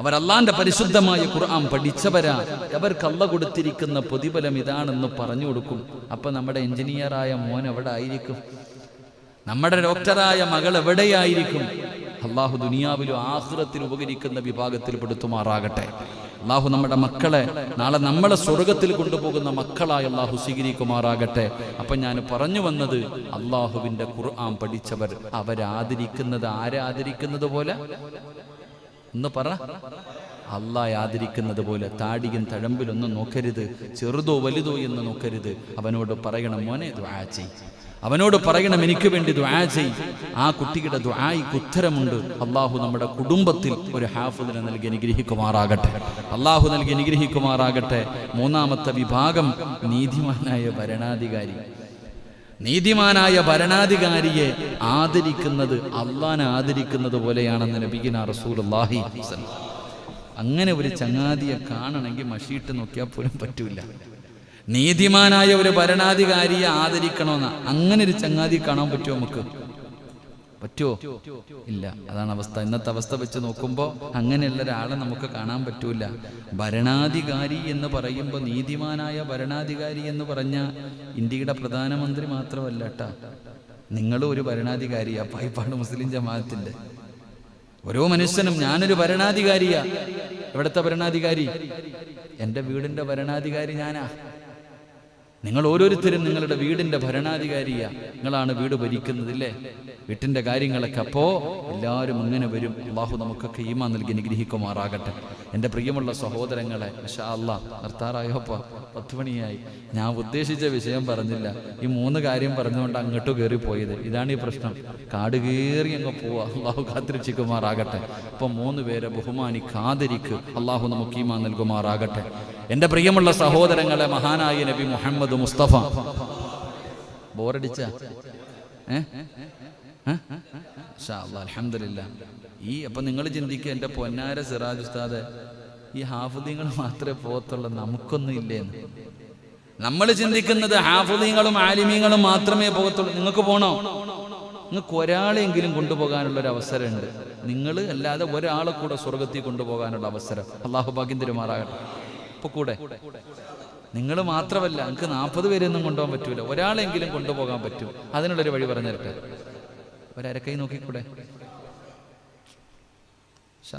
S1: അവർ അള്ളാന്റെ പരിശുദ്ധമായ ഖുർആൻ പഠിച്ചവരാ, അവർക്ക് അള്ള കൊടുത്തിരിക്കുന്ന പ്രതിഫലം ഇതാണെന്ന് പറഞ്ഞു കൊടുക്കും. അപ്പൊ നമ്മുടെ എഞ്ചിനീയറായ മോൻ എവിടെ ആയിരിക്കും? നമ്മുടെ ഡോക്ടറായ മകൾ എവിടെയായിരിക്കും? അള്ളാഹു ദുനിയാവിലും ആഖിറത്തിലും ഉപകരിക്കുന്ന വിഭാഗത്തിൽ പെടുത്തുമാറാകട്ടെ. അള്ളാഹു നമ്മുടെ മക്കളെ നാളെ നമ്മളെ സ്വർഗത്തിൽ കൊണ്ടുപോകുന്ന മക്കളായി അള്ളാഹു സ്വീകരിക്കുമാറാകട്ടെ. അപ്പൊ ഞാൻ പറഞ്ഞു വന്നത്, അള്ളാഹുവിന്റെ ഖുർആൻ പഠിച്ചവർ അവരാദരിക്കുന്നത് ആരാദരിക്കുന്നത് പോലെ ഒന്ന് പറ, അള്ളാഹ് ആദരിക്കുന്നത് പോലെ. താടിയും തഴമ്പിലൊന്നും നോക്കരുത്, ചെറുതോ വലുതോ എന്ന് നോക്കരുത്. അവനോട് പറയണം, മോനെ ദുആ ചെയ്. അവനോട് പറയണം, എനിക്ക് വേണ്ടി ദുആ ചെയ്. ആ കുട്ടിയുടെ ദുആയ്ക്ക് ഉത്തരമുണ്ട്. അള്ളാഹു നമ്മുടെ കുടുംബത്തിൽ ഒരു ഹാഫിദിനെ നൽകി അനുഗ്രഹിക്കുമാറാകട്ടെ. അള്ളാഹു നൽകി അനുഗ്രഹിക്കുമാറാകട്ടെ. 3-ാമത്തെ വിഭാഗം നീതിമാനായ ഭരണാധികാരി. നീതിമാനായ ഭരണാധികാരിയെ ആദരിക്കുന്നത് അള്ളാനെ ആദരിക്കുന്നത് പോലെയാണെന്ന് നബിയിന റസൂലുള്ളാഹി. അങ്ങനെ ഒരു ചങ്ങാതിയെ കാണണമെങ്കിൽ മഷീട്ട് നോക്കിയാൽ പോലും പറ്റൂല. നീതിമാനായ ഒരു ഭരണാധികാരിയെ ആദരിക്കണമെന്ന് അങ്ങനെ ഒരു ചങ്ങാതി കാണാൻ പറ്റുമോ? നമുക്ക് പറ്റുമോ? ഇല്ല. അതാണ് അവസ്ഥ. ഇന്നത്തെ അവസ്ഥ വെച്ച് നോക്കുമ്പോൾ അങ്ങനെയുള്ള ഒരാളെ നമുക്ക് കാണാൻ പറ്റൂല. ഭരണാധികാരി എന്ന് പറയുമ്പോൾ, നീതിമാനായ ഭരണാധികാരി എന്ന് പറഞ്ഞ ഇന്ത്യയുടെ പ്രധാനമന്ത്രി മാത്രമല്ല കേട്ടാ, നിങ്ങളും ഒരു ഭരണാധികാരിയാ. പായിപ്പാട് മുസ്ലിം ജമാഅത്തിന്റെ ഓരോ മനുഷ്യനും ഞാനൊരു ഭരണാധികാരിയാ. എവിടുത്തെ ഭരണാധികാരി? എൻ്റെ വീടിൻ്റെ ഭരണാധികാരി ഞാനാ. നിങ്ങൾ ഓരോരുത്തരും നിങ്ങളുടെ വീടിൻ്റെ ഭരണാധികാരിയാ. നിങ്ങളാണ് വീട് ഭരിക്കുന്നതില്ലേ, വീട്ടിൻ്റെ കാര്യങ്ങളൊക്കെ. അപ്പോൾ എല്ലാവരും ഇങ്ങനെ വരും. അള്ളാഹു നമുക്കൊക്കെ ഈമാൻ നൽകി അനുഗ്രഹിക്കുമാറാകട്ടെ. എൻ്റെ പ്രിയമുള്ള സഹോദരങ്ങളെ, ഇൻഷാ അല്ലാഹ് നിർത്താറായോപ്പോ 10 മണിയായി. ഞാൻ ഉദ്ദേശിച്ച വിഷയം പറഞ്ഞില്ല. ഈ 3 കാര്യം പറഞ്ഞുകൊണ്ട് അങ്ങോട്ട് കയറിപ്പോയത്. ഇതാണ് ഈ പ്രശ്നം. കാട് കയറി അങ്ങ് പോവാ. അള്ളാഹു കാത്തിരക്ഷിക്കുമാറാകട്ടെ. അപ്പം 3 പേരെ ബഹുമാനിക്കാതിരിക്ക് അള്ളാഹു നമുക്ക് ഈമാൻ നൽകുമാറാകട്ടെ. എൻ്റെ പ്രിയമുള്ള സഹോദരങ്ങളെ, മഹാനായ നബി മുഹമ്മദ് മുസ്തഫ ബോറടിച്ച അൽഹംദുലില്ലാ. അപ്പം നിങ്ങൾ ചിന്തിക്കുക, എൻ്റെ പൊന്നാര സിറാജ് ഉസ്താദ്, ഈ ഹാഫിദീങ്ങൾ മാത്രമേ പോകത്തുള്ളൂ, നമുക്കൊന്നും ഇല്ലേന്ന്. നമ്മൾ ചിന്തിക്കുന്നത് ഹാഫിദീങ്ങളും ആലിമീങ്ങളും മാത്രമേ പോകത്തുള്ളൂ. നിങ്ങൾക്ക് പോകണോ? നിങ്ങൾക്ക് ഒരാളെങ്കിലും കൊണ്ടുപോകാനുള്ളൊരു അവസരമുണ്ട്. നിങ്ങൾ അല്ലാതെ ഒരാളെ കൂടെ സ്വർഗത്തിൽ കൊണ്ടുപോകാനുള്ള അവസരം അള്ളാഹു ഭാഗ്യം തരുമാറാകട്ടെ. ഇപ്പൊ കൂടെ നിങ്ങൾ മാത്രമല്ല, നിങ്ങൾക്ക് 40 പേരൊന്നും കൊണ്ടുപോകാൻ പറ്റൂല, ഒരാളെങ്കിലും കൊണ്ടുപോകാൻ പറ്റും. അതിനുള്ളൊരു വഴി പറഞ്ഞു തരട്ടെ. ഒരരക്കൈ നോക്കിക്കൂടെ?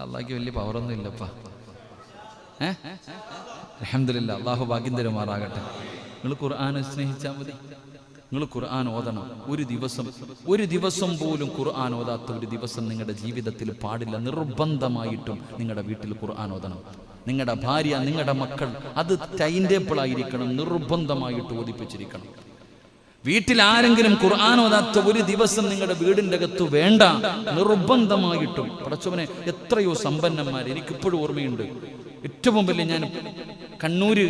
S1: അള്ളാഹ്ക്ക് വലിയ പവറൊന്നും ഇല്ലപ്പാ. അൽഹംദുലില്ലാ, അള്ളാഹു ഭാഗ്യം തരുമാറാകട്ടെ. നിങ്ങൾ ഖുർആനെ സ്നേഹിച്ചാൽ മതി. നിങ്ങൾ ഖുർആൻ ഓതണം. ഒരു ദിവസം പോലും ഖുർആൻ ഓതാത്ത ഒരു ദിവസം നിങ്ങളുടെ ജീവിതത്തിൽ പാടില്ല. നിർബന്ധമായിട്ടും നിങ്ങളുടെ വീട്ടിൽ ഖുർആൻ ഓതണം. നിങ്ങളുടെ ഭാര്യ, നിങ്ങളുടെ മക്കൾ, അത് ടൈം ടേബിൾ ആയിരിക്കണം, നിർബന്ധമായിട്ട് ഓതിപ്പിച്ചിരിക്കണം. വീട്ടിൽ ആരെങ്കിലും ഖുർആൻ ഓതാത്ത ഒരു ദിവസം നിങ്ങളുടെ വീടിൻ്റെ അകത്ത് വേണ്ട, നിർബന്ധമായിട്ടും. പടച്ചവനെ, എത്രയോ സമ്പന്നന്മാർ എനിക്കിപ്പോഴും ഓർമ്മയുണ്ട്. ഏറ്റവും വലിയ, ഞാൻ കണ്ണൂര്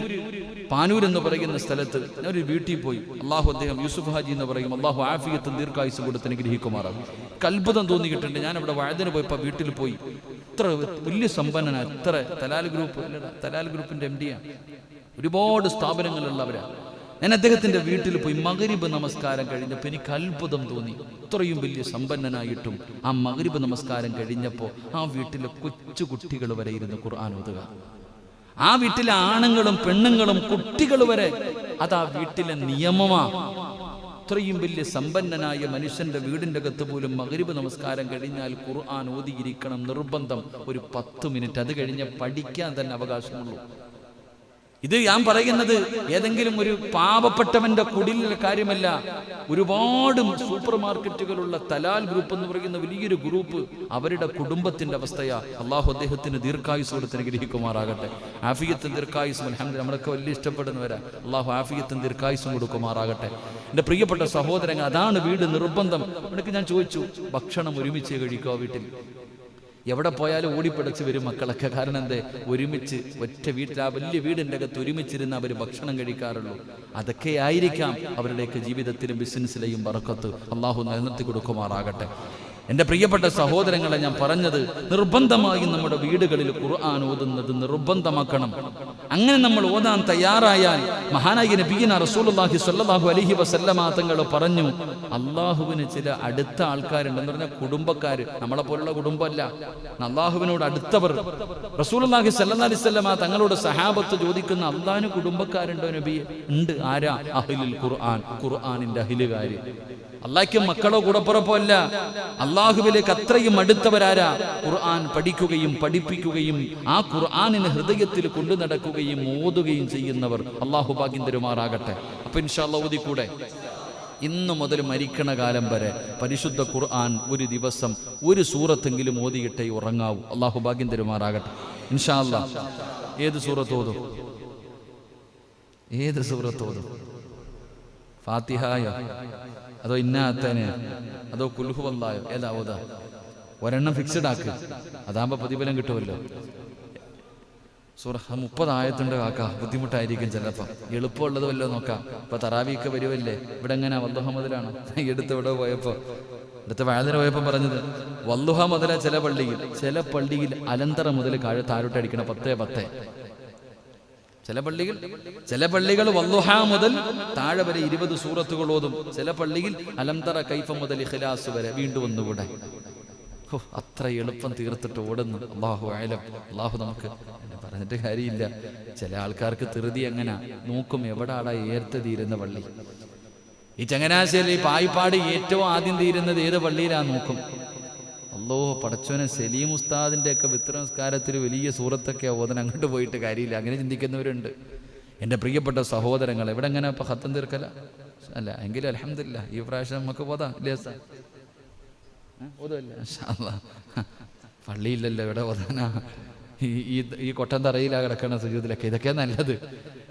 S1: പാനൂർ എന്ന് പറയുന്ന സ്ഥലത്ത് ഒരു വീട്ടിൽ പോയി. അള്ളാഹു അദ്ദേഹം യൂസുഫ് ഹാജി എന്ന് പറയും, അള്ളാഹു ആഫിയത്തും ദീർഘായുസ് കൊടുത്ത് അനുഗ്രഹിക്കുമാറാകും. അത്ഭുതം തോന്നിയിട്ടുണ്ട്. ഞാൻ അവിടെ വഴുതിന് പോയപ്പോൾ വീട്ടിൽ പോയി. ഇത്ര വലിയ സമ്പന്നനാ, ഇത്ര തലാൽ ഗ്രൂപ്പിന്റെ MD ആണ്, ഒരുപാട് സ്ഥാപനങ്ങളുള്ളവരാ. ഞാൻ അദ്ദേഹത്തിന്റെ വീട്ടിൽ പോയി മഗ്രിബ് നമസ്കാരം കഴിഞ്ഞപ്പോൾ എനിക്ക് അത്ഭുതം തോന്നി. ഇത്രയും വലിയ സമ്പന്നനായിട്ടും ആ മഗ്രിബ് നമസ്കാരം കഴിഞ്ഞപ്പോൾ ആ വീട്ടിലെ കൊച്ചു കുട്ടികൾ വരെ ഇരുന്ന് ഖുർആൻ ഓതുക. ആ വീട്ടിലെ ആണുങ്ങളും പെണ്ണുങ്ങളും കുട്ടികൾ വരെ, അത് ആ വീട്ടിലെ നിയമമാ. ഇത്രയും വലിയ സമ്പന്നനായ മനുഷ്യന്റെ വീടിൻ്റെ അകത്ത് പോലും മഗ്രിബ് നമസ്കാരം കഴിഞ്ഞാൽ ഖുർആൻ ഓതിയിരിക്കണം, നിർബന്ധം. ഒരു 10 മിനിറ്റ്, അത് കഴിഞ്ഞ് പഠിക്കാൻ തന്നെ അവകാശമുള്ളൂ. ഇത് ഞാൻ പറയുന്നത് ഏതെങ്കിലും ഒരു പാവപ്പെട്ടവന്റെ കുടിലിലെ കാര്യമല്ല. ഒരുപാട് സൂപ്പർ മാർക്കറ്റുകളുള്ള തലാൽ ഗ്രൂപ്പ് എന്ന് പറയുന്ന വലിയൊരു ഗ്രൂപ്പ്, അവരുടെ കുടുംബത്തിന്റെ അവസ്ഥയാ. അള്ളാഹു അദ്ദേഹത്തിന് ദീർഘായുസ് കൊടുത്ത് അനുഗ്രഹിക്കുമാറാകട്ടെ. ആഫിയത്തും ദീർഘായുസും അൽഹംദുലില്ലാ, നമ്മളൊക്കെ വലിയ ഇഷ്ടപ്പെടുന്നവരാ. അള്ളാഹു ആഫിയത്തും ദീർഘായുസും കൊടുക്കുമാറാകട്ടെ. എൻ്റെ പ്രിയപ്പെട്ട സഹോദരങ്ങൾ, അതാണ് വീട് നിർബന്ധം. ഇവിടേക്ക് ഞാൻ ചോദിച്ചു, ഭക്ഷണം ഒരുമിച്ച് കഴിക്കുക വീട്ടിൽ? എവിടെ പോയാലും ഓടിപ്പിടച്ച് വരും മക്കളൊക്കെ. കാരണം എന്തേ? ഒരുമിച്ച് ഒറ്റ വീട്ടിൽ, ആ വലിയ വീടിൻ്റെ അകത്ത് ഒരുമിച്ചിരുന്ന് അവർ ഭക്ഷണം കഴിക്കാറുള്ളൂ. അതൊക്കെ ആയിരിക്കാം അവരുടെയൊക്കെ ജീവിതത്തിലും ബിസിനസ്സിലെയും ബറക്കത്ത്. അള്ളാഹു നിലനിർത്തി കൊടുക്കുമാറാകട്ടെ. എൻ്റെ പ്രിയപ്പെട്ട സഹോദരങ്ങളെ, ഞാൻ പറഞ്ഞത്, നിർബന്ധമായും നമ്മുടെ വീടുകളിൽ ഖുർആൻ ഓതുന്നത് നിർബന്ധമാക്കണം. അങ്ങനെ നമ്മൾ ഓതാൻ തയ്യാറായാൽ, മഹാനായ നബിയിന റസൂലുള്ളാഹി സ്വല്ലല്ലാഹു അലൈഹി വസല്ലമ തങ്ങൾ പറഞ്ഞു, അള്ളാഹുവിന് ചില അടുത്ത ആൾക്കാരുണ്ടെന്ന് പറഞ്ഞാൽ കുടുംബക്കാര്, നമ്മളെ പോലുള്ള കുടുംബമല്ല, അള്ളാഹുവിനോട് അടുത്തവർ. റസൂലുള്ളാഹി സ്വല്ലല്ലാഹു അലൈഹി വസല്ലമ തങ്ങളോട് സഹാബത്ത് ചോദിക്കുന്ന, അള്ളാഹിന് കുടുംബക്കാരുണ്ടോ നബിയെ? ഉണ്ട്. ആരാ? അഹ്ലുൽ ഖുർആൻ, ഖുർആനിന്റെ അഹ്ലുകാര്. അള്ളാഹ്ക്ക് മക്കളോ കൂടപ്പുറപ്പോ അല്ല, അള്ളാഹുവിലേക്ക് അത്രയും അടുത്തവരാരാ? ഖുർആൻ പഠിക്കുകയും പഠിപ്പിക്കുകയും ആ ഖുർആനിനെ ഹൃദയത്തിൽ കൊണ്ടു നടക്കുകയും ഓതുകയും ചെയ്യുന്നവർ. അള്ളാഹു ഭാഗ്യം തരുമാറാകട്ടെ. അപ്പൊ ഇൻഷാ അല്ലാഹ് ഓതിക്കൂടെ? ഇന്നു മുതൽ മരിക്കണ കാലം വരെ പരിശുദ്ധ ഖുർആൻ ഒരു ദിവസം ഒരു സൂറത്തെങ്കിലും ഓതിയിട്ടേ ഉറങ്ങാവൂ. അള്ളാഹു ഭാഗ്യം തരുമാറാകട്ടെ. ഇൻഷാ അല്ലാഹ്. ഏത് സൂറത്ത് ഓതും? ഏത് സൂറത്ത് ഓതും? ഫാത്തിഹായോ, അതോ ഇന്നാത്തനെ, അതോ കുൽഹു വല്ലായോ? ഏതാ ഓതാ? ഒരെണ്ണം ഫിക്സഡ് ആക്ക്, അതാകുമ്പോ പ്രതിഫലം കിട്ടുമല്ലോ. സൂറ 30 ആയത്തുണ്ട് കാക്ക, ബുദ്ധിമുട്ടായിരിക്കും ചിലപ്പോൾ. എളുപ്പമുള്ളത് വല്ലോ നോക്കാം. ഇപ്പൊ തറാവീക്ക് വരുമല്ലേ, ഇവിടെ എങ്ങനെ വല്ലുഹ മുതലാണോ? ഇവിടെ പോയപ്പോ, അടുത്ത വാഴത്തിന് പോയപ്പോ പറഞ്ഞത് വല്ലുഹ മുതല. ചില പള്ളിയിൽ അലന്തറ മുതൽ താഴോട്ടടിക്കണ 10-10. ചില പള്ളികൾ വല്ലുഹ മുതൽ താഴെ വരെ 20 സൂറത്തുകൾ ഓതും. ചില പള്ളിയിൽ അലംതറ കൈഫ മുതൽ ഇഖ്ലാസ് വരെ. വീണ്ടും ഒന്നുകൂടെ. അത്ര എളുപ്പം തീർത്തിട്ട് ഓടുന്നു. അല്ലാഹു അഅലം. അല്ലാഹു നമുക്ക് പറഞ്ഞിട്ട് കാര്യമില്ല. ചില ആൾക്കാർക്ക് ധൃതി എങ്ങനെ നോക്കും, എവിടാടാ ഏർത്ത് തീരുന്ന പള്ളി. ഈ ചങ്ങനാശ്ശേരി പായിപ്പാട് ഏറ്റവും ആദ്യം തീരുന്നത് ഏത് പള്ളിയിലാ നോക്കും. അല്ലോ പടച്ചോനെ സലീം ഉസ്താദിൻ്റെ ഒക്കെ വിത്ര നമസ്കാരത്തിൽ വലിയ സൂറത്തൊക്കെ ഓതൻ അങ്ങോട്ട് പോയിട്ട് കാര്യമില്ല, അങ്ങനെ ചിന്തിക്കുന്നവരുണ്ട്. എൻ്റെ പ്രിയപ്പെട്ട സഹോദരങ്ങൾ, എവിടെ എങ്ങനെ ഇപ്പം ഹത്തം തീർക്കല അല്ല എങ്കിലും അൽഹംദുലില്ലാ ഈ പ്രാവശ്യം നമുക്ക് പോതാ ഇല്ലേ സാർ? ഓതല്ലേ പള്ളിയില്ലല്ലോ, ഇവിടെ ഓതാനാ? ഈ കൊട്ടം തറയിലാ കിടക്കണ സുജൂദിലൊക്കെ. ഇതൊക്കെ നല്ലത്.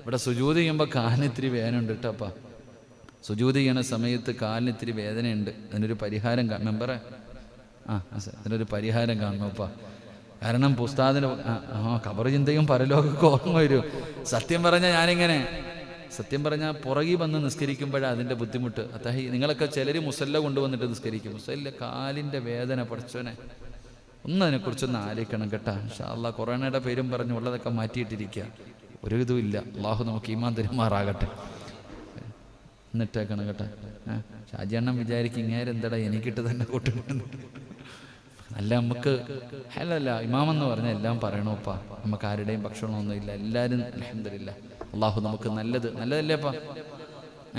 S1: ഇവിടെ സുജൂദ് ചെയ്യുമ്പോൾ കാലിന് ഇത്തിരി വേദനയുണ്ട് കേട്ടപ്പാ. സുജൂദ് ചെയ്യണ സമയത്ത് കാലിന് ഇത്തിരി വേദനയുണ്ട്. അതിനൊരു പരിഹാരം മെമ്പറെ അതിനൊരു പരിഹാരം കാണണപ്പാ. കാരണം ഉസ്താദിന് ഖബർ ചിന്തയും പരലോകമൊക്കെ ഓർമ്മ വരും. സത്യം പറഞ്ഞാൽ പുറകി വന്ന് നിസ്കരിക്കുമ്പോഴാണ് അതിൻ്റെ ബുദ്ധിമുട്ട്. നിങ്ങളൊക്കെ ചിലർ മുസല്ല കൊണ്ടുവന്നിട്ട് നിസ്കരിക്കും. മുസല്ല കാലിൻ്റെ വേദന പഠിച്ചോനെ അതിനെക്കുറിച്ചൊന്ന് ആലോചിക്കണം കേട്ടാ. ഇൻഷാ അല്ലാഹ് കൊറോണയുടെ പേരും പറഞ്ഞ് ഉള്ളതൊക്കെ മാറ്റിയിട്ടിരിക്കുക. ഒരു ഇതും ഇല്ല. അള്ളാഹു നമുക്ക് ഈമാൻ തരുമാറാകട്ടെ. എന്നിട്ടേക്കണം കേട്ടാ. ഷാജിയണ്ണം വിചാരിക്കും ഇങ്ങേരെന്തടാ എനിക്കിട്ട് തന്നെ കൂട്ടുന്നു. അല്ല നമുക്ക് അല്ലല്ല ഇമാമെന്ന് പറഞ്ഞാൽ എല്ലാം പറയണോപ്പാ. നമുക്ക് ആരുടെയും ഭക്ഷണമൊന്നും ഇല്ല. എല്ലാവരും അൽഹംദുലില്ലാ. അള്ളാഹു നമുക്ക് നല്ലതല്ലേപ്പാ.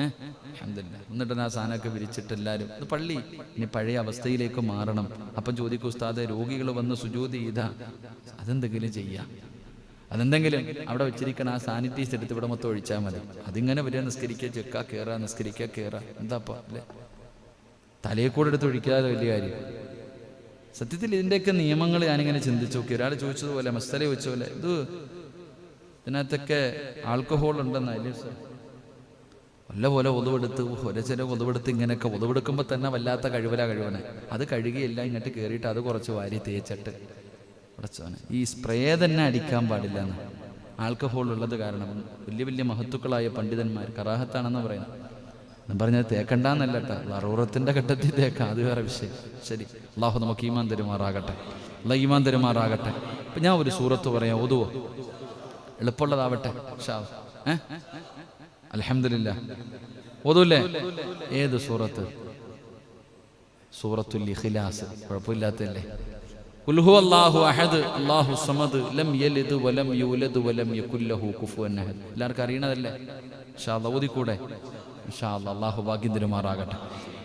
S1: അൽഹംദുലില്ലാ. എന്നിട്ട് ആ സാധനമൊക്കെ വിരിച്ചിട്ട് എല്ലാവരും ഇത് പള്ളി ഇനി പഴയ അവസ്ഥയിലേക്ക് മാറണം. അപ്പം ചോദിക്കും ഉസ്താദെ രോഗികൾ വന്ന് സുജൂദ് ചെയ്താ അതെന്തെങ്കിലും ചെയ്യാം. അതെന്തെങ്കിലും അവിടെ വെച്ചിരിക്കണം. ആ സാനിറ്റൈസ് എടുത്ത് ഇവിടെ മൊത്തം ഒഴിച്ചാൽ മതി. അതിങ്ങനെ വരിക, നിസ്കരിക്കുക, ചെക്കുക, കയറുക, നിസ്കരിക്കുക, കയറുക. എന്താപ്പാ അല്ലേ? തലയെ കൂടെ എടുത്ത് ഒഴിക്കാതെ വലിയ കാര്യം. സത്യത്തിൽ ഇതിൻ്റെയൊക്കെ നിയമങ്ങൾ ഞാനിങ്ങനെ ചിന്തിച്ചു നോക്കി. ഒരാൾ ചോദിച്ചതുപോലെ മസ്തല ചോദിച്ച പോലെ ഇതിനകത്തൊക്കെ ആൽക്കഹോൾ ഉണ്ടെന്നല്ലേ സാർ? വല്ല പോലെ ഒതുവെടുത്ത് ചില ഒതുവെടുത്ത് ഇങ്ങനെയൊക്കെ ഒതുവെടുക്കുമ്പോൾ തന്നെ വല്ലാത്ത കഴിവനെ അത് കഴുകിയെല്ലാം ഇങ്ങോട്ട് കയറിയിട്ട് അത് കുറച്ച് വാരി തേച്ചിട്ട് അടച്ചവനെ ഈ സ്പ്രേ തന്നെ അടിക്കാൻ പാടില്ല എന്ന്. ആൽക്കഹോൾ ഉള്ളത് കാരണം വലിയ വലിയ മഹത്തുക്കളായ പണ്ഡിതന്മാർ കറാഹത്താണെന്ന് പറയുന്നത്. ഞാൻ പറഞ്ഞത് തേക്കണ്ടെന്നല്ല കേട്ടോ, ലറൂറത്തിൻ്റെ ഘട്ടത്തിൽ തേക്കാം, അത് വേറെ വിഷയം. ശരി, അള്ളാഹു നമുക്ക് ഈമാൻ തരുമാറാകട്ടെ. ഈമാൻ തരുമാറാകട്ടെ. ഇപ്പം ഞാൻ ഒരു സൂറത്ത് പറയാം, ഓതുവോ? എളുപ്പമുള്ളതാവട്ടെ. അൽഹംദുലില്ലാ. ഓതൂല്ലേ? ഏത് സൂറത്ത്? സൂറത്തുൽ ഇഖ്ലാസ്. കുഴപ്പമില്ലാത്തല്ലേ? ഖുൽ ഹുവല്ലാഹു അഹദ് അല്ലാഹു സമദ് ലം യലിദ് വലം യൂലദ് വലം യകുൽ ലഹു കുഫുവൻ അഹദ്. എല്ലാവർക്കും അറിയണതല്ലേ? ഇൻഷാ അല്ലാഹ് ഓതിക്കൂടെ? ഇൻഷാ അല്ലാഹ്. അല്ലാഹു ഭാഗ്യം തരുമാറാകട്ടെ.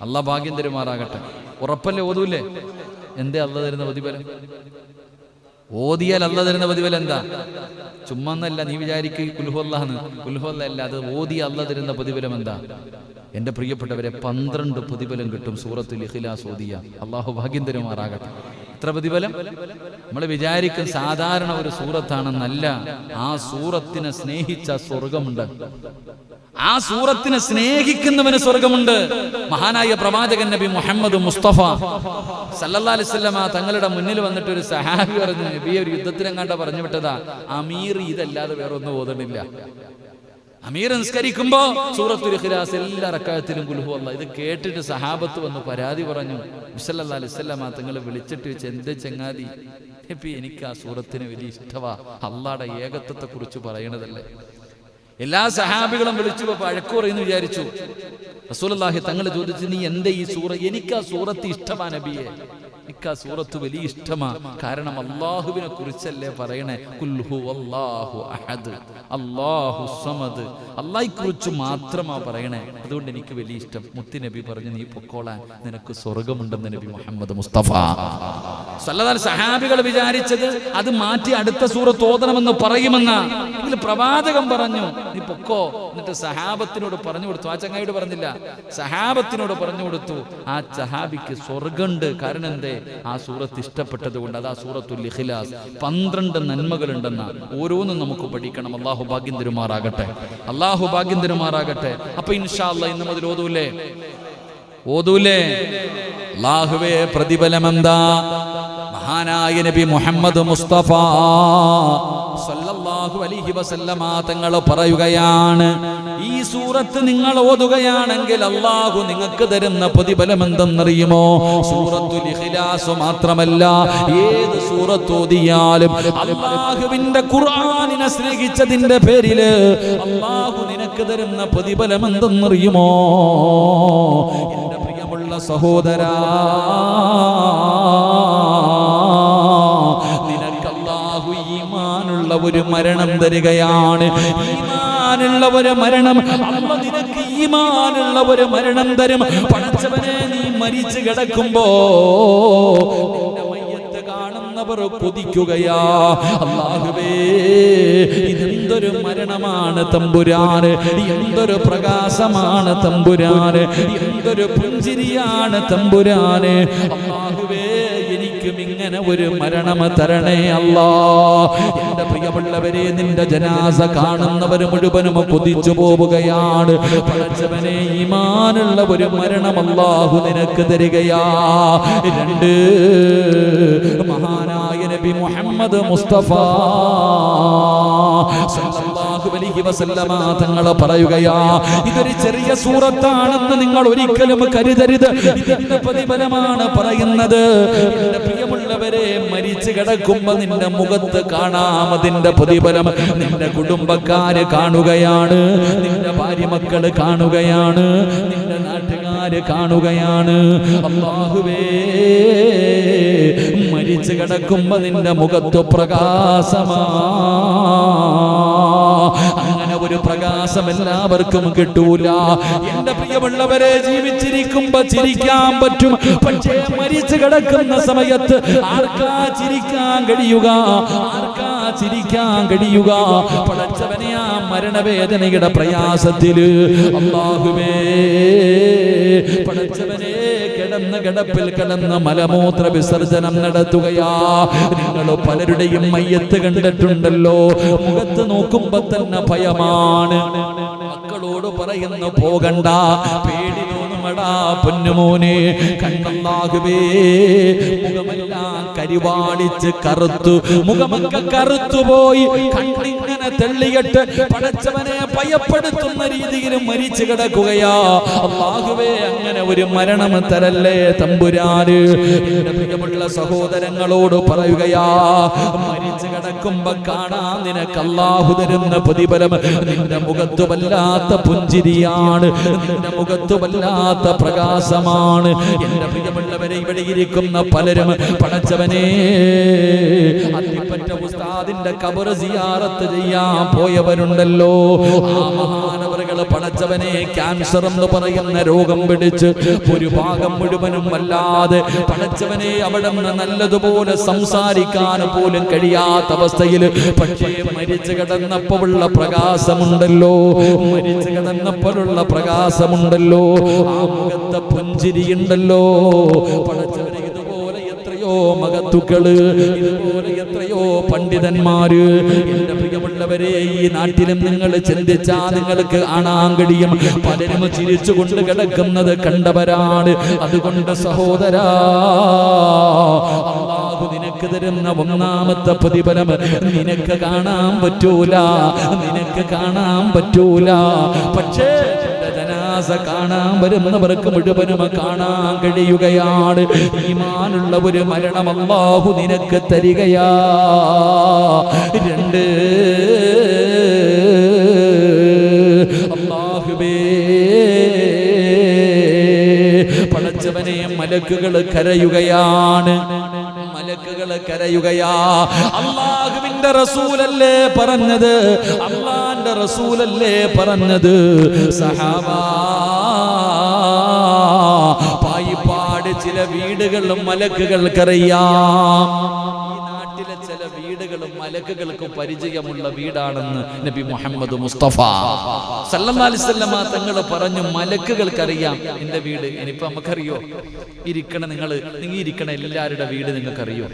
S1: അല്ലാഹ് ഭാഗ്യം തരുമാറാകട്ടെ. ഉറപ്പല്ലേ? ഓതൂല്ലേ? എന്തേ അല്ലാഹ് തരുന്ന പ്രതിഫലം? ഓതിയാൽ അല്ലാഹ് തരുന്ന പ്രതിഫലം എന്താ? ചുമ്മാ എന്നല്ല നീ വിചാരിക്കുക കുൽഹുവല്ലാഹ്. കുൽഹുവല്ലാഹ് അല്ല, അത് ഓതിയ അല്ലാഹ് തരുന്ന പ്രതിഫലം എന്താ? എൻ്റെ പ്രിയപ്പെട്ടവരെ 12 പ്രതിഫലം കിട്ടും സൂറത്തുൽ ഇഖ്ലാസ് ഓതിയ. അല്ലാഹു ഭാഗ്യം തരുമാറാകട്ടെ. എത്ര പ്രതിഫലം? നമ്മൾ വിചാരിക്കും സാധാരണ ഒരു സൂറത്താണെന്നല്ല. ആ സൂറത്തിനെ സ്നേഹിച്ച സ്വർഗമുണ്ട്. ആ സൂറത്തിനെ സ്നേഹിക്കുന്നവന് സ്വർഗമുണ്ട്. മഹാനായ പ്രവാചകൻ നബി മുഹമ്മദ് മുസ്തഫ സല്ലല്ലാഹു അലൈഹി വസല്ലമ തങ്ങളുടെ മുന്നിൽ വന്നിട്ട് ഒരു സഹാബി പറഞ്ഞു, നബി ഒരു യുദ്ധത്തിനെങ്ങാണ്ട പറഞ്ഞു വിട്ടതാ, അമീർ ഇതല്ലാതെ വേറെ ഒന്നും ഓതണില്ല. അമീർ നിസ്കരിക്കുമ്പോ സൂറത്തുൽ ഇഖ്ലാസ് എല്ലാ റക്അത്തിലും ഖുൽ ഹുവല്ലാഹ്. ഇത് കേട്ടിട്ട് സഹാബത്ത് വന്ന് പരാതി പറഞ്ഞു. സല്ലല്ലാഹു അലൈഹി വസല്ലമ തങ്ങൾ വിളിച്ചിട്ട് വെച്ച്, എന്റെ ചങ്ങാതി എനിക്ക് ആ സൂറത്തിന് വലിയ ഇഷ്ടവാ, അള്ളാഹുടെ ഏകത്വത്തെ കുറിച്ച് പറയണതല്ലേ. എല്ലാ സഹാബികളും വിളിച്ചു വഴക്കു പറയുന്നു വിചാരിച്ചു. റസൂലുള്ളാഹി തങ്ങൾ ചോദിച്ചു, നീ എന്റെ ഈ സൂറ? എനിക്ക് ആ സൂറത്ത് ഇഷ്ടമാ നബിയെ, എനിക്ക് ആ സൂറത്ത് വലിയ ഇഷ്ടമാ. കാരണം അള്ളാഹുവിനെ കുറിച്ചല്ലേ പറയണേ. ഖുൽ ഹുവല്ലാഹു അഹദ് അല്ലാഹു സമദ്. അള്ളാഹയെ കുറിച്ച് മാത്രമാ പറയണേ. അതുകൊണ്ട് എനിക്ക് വലിയ ഇഷ്ടം. മുത്തി നബി പറഞ്ഞു, നീ പൊക്കോളാൻ, നിനക്ക് സ്വർഗമുണ്ടെന്ന് നബി മുഹമ്മദ് മുസ്തഫ സല്ലല്ലാഹു അലൈഹി. സഹാബികൾ വിചാരിച്ചത് അത് മാറ്റി അടുത്ത സൂറത്ത് ഓതണമെന്ന് പറയുമെന്ന. പ്രവാചകൻ പറഞ്ഞു, നീ പൊക്കോ. എന്നിട്ട് സഹാബത്തിനോട് പറഞ്ഞു കൊടുത്തു. ആ ചങ്ങായിയോട് പറഞ്ഞില്ല, സഹാബത്തിനോട് പറഞ്ഞു കൊടുത്തു. ആ സഹാബിക്ക് സ്വർഗമുണ്ട്. കാരണം എന്തേ? ആ സൂറത്ത് ഇഷ്ടപ്പെട്ടത് കൊണ്ട്. അതാ സൂറത്തുൽ ഇഖ്ലാസ്. 12 നന്മകളുണ്ടെന്ന. ഓരോന്നും നമുക്ക് പഠിക്കണം. അല്ലാഹു ഭാഗ്യം തരുമാറാകട്ടെ. അല്ലാഹു ഭാഗ്യം തരുമാറാകട്ടെ. അപ്പൊ ഇൻഷാ അല്ലാഹ് ഇന്ന് മുതൽ ഓതൂലേ? അല്ലാഹുവേ പ്രതിഫലം എന്താ? മഹാനായ നബി മുഹമ്മദ് മുസ്തഫ സല്ലല്ലാഹു അലൈഹി വസല്ലമ തങ്ങൾ പറയുകയാണ്, ഈ സൂറത്ത് നിങ്ങൾ ഓതുകയാണെങ്കിൽ അല്ലാഹു നിങ്ങൾക്ക് തരുന്ന പ്രതിഫലം എന്തെന്നറിയുമോ? സൂറത്തുൽ ഇഖ്ലാസ് മാത്രമല്ല, ഏത് സൂറത്ത് ഓതിയാലും അല്ലാഹുവിന്റെ ഖുർആനിനെ സ്നേഹിച്ചതിന്റെ പേരിൽ അല്ലാഹു നിനക്ക് തരുന്ന പ്രതിഫലം എന്തെന്നറിയുമോ? എൻ്റെ പ്രിയമുള്ള സഹോദരാ, ഈമാനുള്ള ഒരു മരണം തരികയാണ്. ഈമാനുള്ള ഒരു മരണം. അല്ലാഹു നിനക്ക് ഈമാനുള്ള ഒരു മരണം തരും. പടച്ചവനെ, നീ മരിച്ചു കിടക്കുമ്പോ കാണുന്നവർ കൊതിക്കുകയാ. അല്ലാഹുവേ, ഇതെന്തൊരു മരണമാണ് തമ്പുരാന്, എന്തൊരു പ്രകാശമാണ് തമ്പുരാന്, എന്തൊരു പുഞ്ചിരിയാണ് തമ്പുരാന്. അല്ലാഹുവേ, എനിക്കും ഇങ്ങനെ ഒരു മരണം തരണേ അല്ലാ. എന്റെ പ്രിയമുള്ളവരെ, നിന്റെ ജനാസ കാണുന്നവർ മുഴുവനും കൊതിച്ചു പോവുകയാണ്. പടച്ചവനെ, ഈമാനുള്ള ഒരു മരണം അല്ലാഹു നിനക്ക് തരികയാ. 2, മഹാനായ നബി മുഹമ്മദ് മുസ്തഫ സല്ലല്ലാഹു അലൈഹി വസല്ലമ തങ്ങൾ പറയുകയാ, ഇതൊരു ചെറിയ സൂറത്താണെന്ന് നിങ്ങൾ ഒരിക്കലും കരുതരുത്. ഇതിന്റെ പ്രതിഫലമാണ് പറയുന്നത്. എന്റെ പ്രിയമുള്ളവരെ, മരിച്ചു കിടക്കുമ്പോ നിന്റെ മുഖത്ത് കാണാം അതിന്റെ പ്രതിഫലം. നിന്റെ കുടുംബക്കാര് കാണുകയാണ്, നിന്റെ ഭാര്യ മക്കള് കാണുകയാണ്, നിന്റെ നാട്ടുകാര് കാണുകയാണ്. അല്ലാഹുവേ, മരിച്ചു കിടക്കുമ്പോ നിന്റെ മുഖത്ത് പ്രകാശമാ. അങ്ങനെ ഒരു പ്രകാശം എല്ലാവർക്കും കിട്ടൂല. എന്റെ പ്രിയമുള്ളവരെ, ജീവിച്ചിരിക്കുമ്പോ ചിരിക്കാൻ പറ്റും, പക്ഷേ മരിച്ചു കിടക്കുന്ന സമയത്ത് ആർക്കാ ചിരിക്കാൻ കഴിയുക? ആർക്കാ ചിരിക്കാൻ കഴിയുക? പടച്ചവനെ, ആ മരണവേദനയുടെ പ്രയാസത്തില് അല്ലാഹുവേ, പടച്ചവനെ, കിടന്ന കിടപ്പിൽ കിടന്ന് മലമൂത്ര വിസർജനം നടത്തുകയാ. നിങ്ങൾ പലരുടെയും മയ്യത്ത് കണ്ടിട്ടുണ്ടല്ലോ, മുഖത്ത് നോക്കുമ്പോ തന്നെ ഭയമാണ്. മക്കളോട് പറയുന്നു, പോകണ്ട, പേടി തോന്നുമടാ പൊന്നുമോനെ. കണ്ണല്ലാഹുവേ, മുഖമെല്ലാം കരിവാളിച്ച് കറുത്തു, മുഖമൊക്കെ കറുത്തുപോയി, കണ്ണിങ്ങനെ തെള്ളിയിട്ട് പടച്ചവനെ ഭയപ്പെടുത്തുന്ന രീതിയിൽ മരിച്ചു കിടക്കുകയാ. അല്ലാഹുവേ, അങ്ങനെ ഒരു മരണം തരല്ലേ തമ്പുരാന്. എന്റെ പ്രിയമുള്ള സഹോദരങ്ങളോട് പറയുകയാ, മരിച്ചു കിടക്കുമ്പോ കാണാൻ നിനക്ക് അല്ലാഹു തരുന്ന പ്രതിഫലം. നിന്റെ മുഖത്ത് വല്ലാത്ത പുഞ്ചിരിയാണ്, നിന്റെ മുഖത്ത് വല്ലാത്ത പ്രകാശമാണ്. എന്റെ പ്രിയമുള്ളവരെ, ഇവിടെ ഇരിക്കുന്ന പലരും പടച്ചവനെ, അത്തിപ്പറ്റ ഉസ്താദിന്റെ ഖബർ സിയാറത്ത് ചെയ്യാൻ പോയവരുണ്ടല്ലോ. ആ മഹാനവറുകൾ പടച്ചവനെ ക്യാൻസർ എന്ന് പറയുന്ന രോഗം പിടിച്ച് ഒരു ഭാഗം മുഴുവനും വല്ലാതെ പടച്ചവനെ അവിടെ നിന്ന് നല്ലതുപോലെ സംസാരിക്കാൻ പോലും കഴിയാത്ത അവസ്ഥയിൽ, പക്ഷേ മരിച്ചു കിടന്നപ്പോഴുള്ള പ്രകാശമുണ്ടല്ലോ, മരിച്ചു കിടന്നപ്പോഴുള്ള പ്രകാശമുണ്ടല്ലോ, ആ മുഖത്തെ പുഞ്ചിരിയുണ്ടല്ലോ. പടച്ചവനെ, ഇതുപോലെ എത്രയോ മഹത്തുക്കള്, ഇതുപോലെ എത്രയോ പണ്ഡിതന്മാര് എന്റെ പ്രിയമുള്ളവരെ ഈ നാട്ടിലും നിങ്ങൾ ചിന്തിച്ചാ നിങ്ങൾക്ക് കാണാൻ കഴിയും. പലരും ചിരിച്ചുകൊണ്ട് കിടക്കുന്നത് കണ്ടവരാണ്. അതുകൊണ്ട് സഹോദരാ, അല്ലാഹു നിനക്ക് തരുന്ന ഒന്നാമത്തെ പ്രതിഫലം നിനക്ക് കാണാൻ പറ്റൂല, നിനക്ക് കാണാൻ പറ്റൂല. പക്ഷേ ജനാസ കാണാൻ വരുന്നവർക്ക് മുഴുവനും കാണാൻ കഴിയുകയാണ്. ഈമാനുള്ള ഒരു മരണം അല്ലാഹു നിനക്ക് തരികയാ. 2, അല്ലാഹുവേ, പടച്ചവനെ, മലക്കുകൾ കരയുകയാണ്, മലക്കുകൾ കരയുകയാ. അല്ലാഹുവിന്റെ റസൂലല്ലേ പറഞ്ഞത്, അല്ലാഹുവിന്റെ റസൂലല്ലേ പറഞ്ഞത്, സഹാബാ, പായിപ്പാട് ചില വീടുകളിലും മലക്കുകൾക്കറിയാം. ചില വീടുകളും മലക്കുകൾക്ക് പരിചയമുള്ള വീടാണെന്ന് നബി മുഹമ്മദ് മുസ്തഫ സല്ലല്ലാഹു അലൈഹി വസല്ലമ തങ്ങൾ പറഞ്ഞു. മലക്കുകൾക്കറിയാം എന്റെ വീട്. ഇനിയിപ്പോ നമുക്കറിയോ? നിങ്ങൾ ഇരിക്കണ എല്ലാവരുടെ വീട് നിങ്ങൾക്കറിയോ?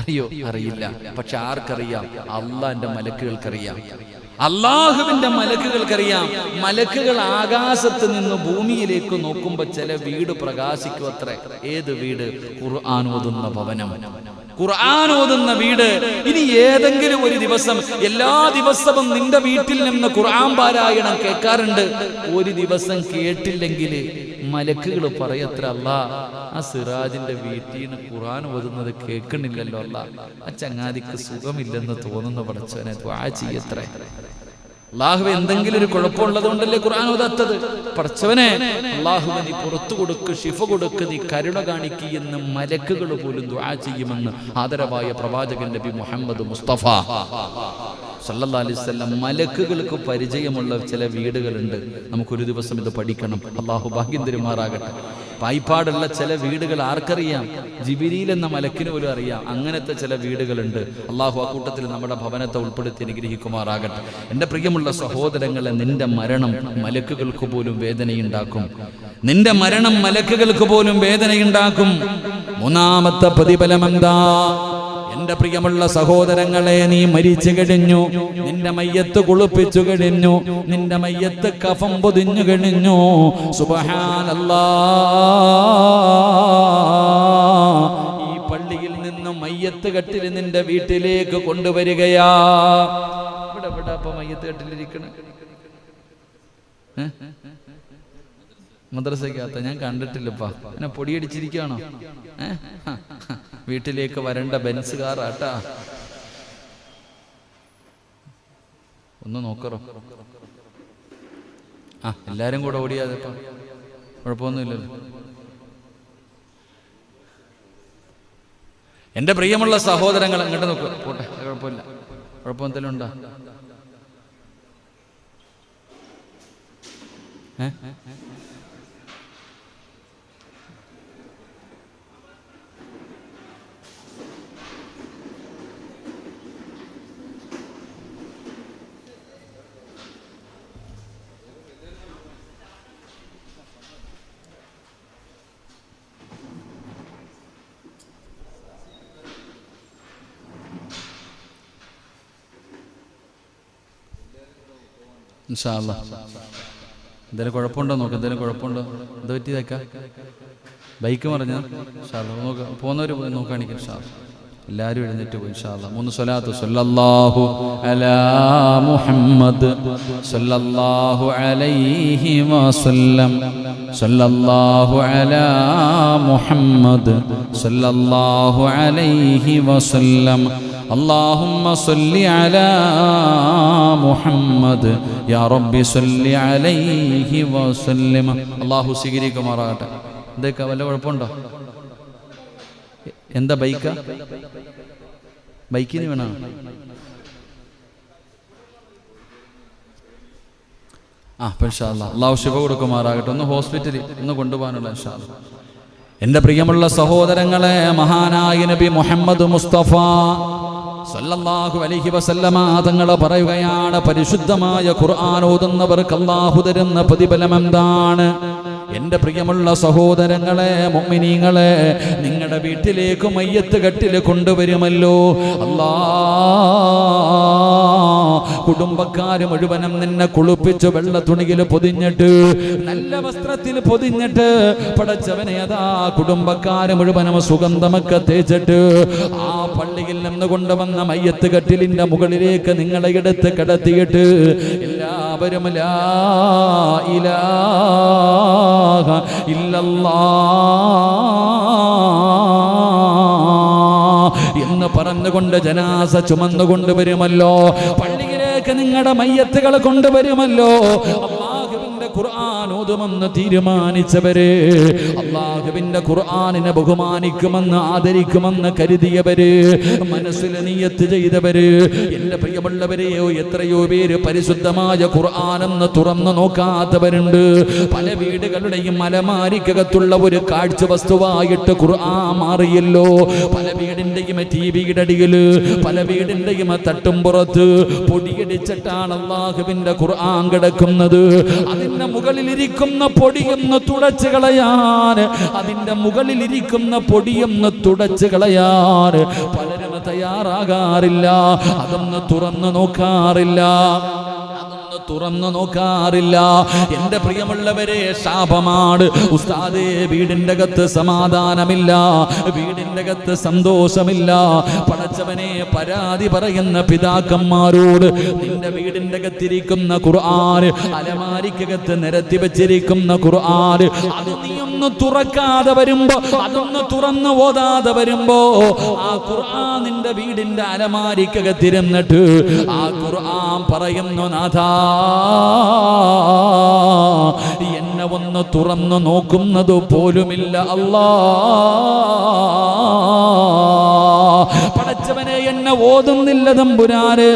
S1: അറിയോ? അറിയില്ല. പക്ഷെ ആർക്കറിയാം? അള്ളാന്റെ മലക്കുകൾക്കറിയാം, അള്ളാഹുവിന്റെ മലക്കുകൾക്കറിയാം. മലക്കുകൾ ആകാശത്ത് നിന്ന് ഭൂമിയിലേക്ക് നോക്കുമ്പോ ചില വീട് പ്രകാശിക്കും അത്രേ. ഏത് വീട്? ഖുർആൻ ഓതുന്ന ഭവനം, ഖുർആൻ ഓതുന്ന വീട്. ഇനി ഏതെങ്കിലും ഒരു ദിവസം, എല്ലാ ദിവസവും നിന്റെ വീട്ടിൽ നിന്ന് ഖുർആൻ പാരായണം കേൾക്കാറുണ്ട്. ഒരു ദിവസം കേട്ടില്ലെങ്കിൽ മലക്കുകൾ പറയത്ര, അല്ലാ, ആ സിറാജിന്റെ വീട്ടിൽ നിന്ന് ഖുർആൻ ഓതുന്നത് കേൾക്കണില്ലല്ലോ, അല്ലാ, ആ ചങ്ങാതിക്ക് സുഖമില്ലെന്ന് തോന്നുന്ന പടച്ചവനെ ദുആ ചെയ്യത്രേ. അല്ലാഹുവേ, എന്തെങ്കിലും ഒരു കുഴപ്പമുള്ളത് കൊണ്ടല്ലേ ഖുർആൻ ഓതാത്തത്? പടച്ചവനെ, അല്ലാഹുവേ, നീ പുറത്തു കൊടുക്ക്, ശിഫ കൊടുക്ക്, നീ കരുണ കാണിക്ക് എന്ന് മലക്കുകൾ പോലും ദുആ ചെയ്യുമെന്ന് ആദരവായ പ്രവാചകൻ നബി മുഹമ്മദ് മുസ്തഫ സല്ലല്ലാഹു അലൈഹി വസല്ലം മലക്കുകൾക്ക് പരിചയമുള്ള ചില വീടുകളുണ്ട്. നമുക്കൊരു ദിവസം ഇത് പഠിക്കണം. അള്ളാഹു ഭാഗ്യം തരുമാറാകട്ടെ. പായിപ്പാടുള്ള ചില വീടുകൾ ആർക്കറിയാം? ജിബിരിയിൽ എന്ന മലക്കിന് പോലും അറിയാം. അങ്ങനത്തെ ചില വീടുകളുണ്ട്. അള്ളാഹു ആ കൂട്ടത്തിൽ നമ്മുടെ ഭവനത്തെ ഉൾപ്പെടുത്തി അനുഗ്രഹിക്കുമാറാകട്ടെ. എൻ്റെ പ്രിയമുള്ള സഹോദരങ്ങളെ, നിന്റെ മരണം മലക്കുകൾക്ക് പോലും വേദനയുണ്ടാക്കും. നിന്റെ മരണം മലക്കുകൾക്ക് പോലും വേദനയുണ്ടാക്കും. മൂന്നാമത്തെ പ്രതിഫലം എന്താ? എന്റെ പ്രിയമുള്ള സഹോദരങ്ങളെ, നീ മരിച്ചു കഴിഞ്ഞു, നിന്റെ മയ്യത്ത് കുളിപ്പിച്ചു കഴിഞ്ഞു, നിന്റെ മയ്യത്ത് കഫം പൊതിഞ്ഞു കഴിഞ്ഞു. സുബ്ഹാനല്ലാഹ്, ഈ പള്ളിയിൽ നിന്നും മയ്യത്ത് കട്ടിൽ നിന്റെ വീട്ടിലേക്ക് കൊണ്ടുവരികയാ. ഇവിടെ ഇവിടെ അപ്പൊ മയ്യത്ത് കട്ടിലിരിക്കണേ മദ്രസയ്ക്കകത്ത ഞാൻ കണ്ടിട്ടില്ലപ്പാ. എന്നെ പൊടിയടിച്ചിരിക്കുകയാണോ? വീട്ടിലേക്ക് വരേണ്ട ബെൻസ് കാറാട്ടാ. ഒന്ന് നോക്കറോ. എല്ലാരും കൂടെ ഓടിയാതെ കുഴപ്പമൊന്നുമില്ലല്ലോ. എന്റെ പ്രിയമുള്ള സഹോദരങ്ങൾ, അങ്ങോട്ട് നോക്കുക. പോട്ടെ, കുഴപ്പമില്ല. കുഴപ്പമെന്തെങ്കിലും ഉണ്ടോ? ഇൻഷാ അല്ലാഹ്. എന്തെങ്കിലും കുഴപ്പമുണ്ടോ നോക്ക്. എന്തെങ്കിലും കുഴപ്പമുണ്ടോ? എന്താ പറ്റിയതേക്കാ? ബൈക്ക് മറിഞ്ഞാൽ നോക്ക. പോകുന്നവർ നോക്കുകയാണെങ്കിൽ എല്ലാവരും എഴുന്നേറ്റ് പോയി. ഇൻഷാ അല്ലാഹ് 3 സ്വലാത്ത്. സല്ലല്ലാഹു അലാ മുഹമ്മദ് സല്ലല്ലാഹു അലൈഹി വസല്ലം. സല്ലല്ലാഹു അലാ മുഹമ്മദ് സല്ലല്ലാഹു അലൈഹി വസല്ലം. اللهم صل على محمد يا رب صل عليه وسلم. അല്ലാഹു സ്വീകരിക്കുമാറാകട്ടെ. എന്തൊക്കെ വല്ല കുഴപ്പമുണ്ടോ? എന്താ ബൈക്കാ? ബൈക്കിന് വേണം. ഇൻഷാ അല്ലാഹ് അല്ലാഹു ശിഫ കൊടുക്കുമാറാകട്ടെ. ഒന്ന് ഹോസ്പിറ്റലിൽ ഒന്ന് കൊണ്ടുപോകാനുള്ള ഇൻഷാ അല്ലാഹ്. എൻ്റെ പ്രിയമുള്ള സഹോദരങ്ങളെ, മഹാനായ നബി മുഹമ്മദ് മുസ്തഫ സല്ലല്ലാഹു അലൈഹി വസല്ലമ തങ്ങൾ പറയുകയാണ്, പരിശുദ്ധമായ ഖുർആൻ ഓതുന്നവർക്ക് അല്ലാഹു തരുന്ന പ്രതിഫലം എന്താണ്? എൻ്റെ പ്രിയമുള്ള സഹോദരങ്ങളെ, മുഅ്മിനീങ്ങളെ, നിങ്ങളുടെ വീട്ടിലേക്ക് മയ്യത്ത് കട്ടിൽ കൊണ്ടുവരുമല്ലോ. കുടുംബക്കാര് മുഴുവനും നിന്നെ കുളിപ്പിച്ച് വെള്ള തുണിയിൽ പൊതിഞ്ഞിട്ട്, നല്ല വസ്ത്രത്തിൽ പൊതിഞ്ഞിട്ട്, പടച്ചവനെ അതാ കുടുംബക്കാര് മുഴുവനും സുഗന്ധമൊക്കെ തേച്ചിട്ട് ആ പള്ളിയിൽ നിന്ന് കൊണ്ടുവന്ന മയ്യത്ത് കട്ടിലിന്റെ മുകളിലേക്ക് നിങ്ങളെ എടുത്ത് കിടത്തിയിട്ട് എല്ലാവരും ലാ ഇലാഹ ഇല്ലല്ലാഹ് എന്ന് പറഞ്ഞുകൊണ്ട് ജനാസ ചുമന്നുകൊണ്ട് വരുമല്ലോ. പള്ളിയിലേക്ക് നിങ്ങളുടെ മയ്യത്തുകൾ കൊണ്ടുവരുമല്ലോ. അല്ലാഹുവിന്റെ ഖുർആൻ ഓതുമെന്ന് തീരുമാനിച്ചവര്, അല്ലാഹുവിന്റെ ഖുർആനിനെ ബഹുമാനിക്കുമെന്ന് ആദരിക്കുമെന്ന് കരുതിയവര്, മനസ്സിൽ നിയ്യത്ത് ചെയ്തവര്, എന്റെ പ്രിയമുള്ളവരെ, എത്രയോ പേര് പരിശുദ്ധമായ ഖുർആനെന്ന് തുറന്നു നോക്കാത്തവരുണ്ട്. പല വീടുകളുടെയും അലമാരിക്കകത്തുള്ള ഒരു കാഴ്ച വസ്തുവായിട്ട് ഖുർആൻ മാറിയല്ലോ. പല വീടിന്റെയും ടിവിയുടെ അടിയില്, പല വീടിന്റെയും തട്ടുംപുറത്ത് പൊടിയടിച്ചിട്ടാണ് അല്ലാഹുവിന്റെ ഖുർആൻ കിടക്കുന്നത്. അതിന്റെ മുകളിലിരിക്കുന്ന പൊടിയൊന്ന് തുടച്ചു കളയാൻ, അതിന്റെ മുകളിലിരിക്കുന്ന പൊടിയൊന്ന് തുടച്ചു കളയാൻ പലരും തയ്യാറാകാറില്ല. അതൊന്ന് തുറന്നു നോക്കാറില്ല. തുറന്നു നോക്കാറില്ല. എന്റെ പ്രിയമുള്ളവരെ, ശാപമാണ്. ഉസ്താദേ, വീടിന്റെ അകത്ത് സമാധാനമില്ല, വീടിന്റെ അകത്ത് സന്തോഷമില്ല. പടച്ചവനെ, പരാതി പറയുന്ന പിതാക്കന്മാരോട്, നിന്റെ വീടിന്റെ അകത്തിരിക്കുന്ന ഖുർആൻ, അലമാരിക്കകത്ത് നിരത്തി വെച്ചിരിക്കുന്ന ഖുർആൻ, അത് നീ ഒന്ന് തുറക്കാതെ വരുമ്പോ, അതൊന്ന് തുറന്നു ഓതാതെ വരുമ്പോ, ആ ഖുർആൻ നിന്റെ വീടിന്റെ അലമാരിക്കകത്തിരുന്നിട്ട് ആ ഖുർആൻ പറയുന്നു, നാഥാ, എന്നെ ഒന്ന് തുറന്നു നോക്കുന്നത് പോലുമില്ല അല്ലാ. പടച്ചവനെ, എന്നെ ഓതുന്നില്ല തമ്പുരാന്,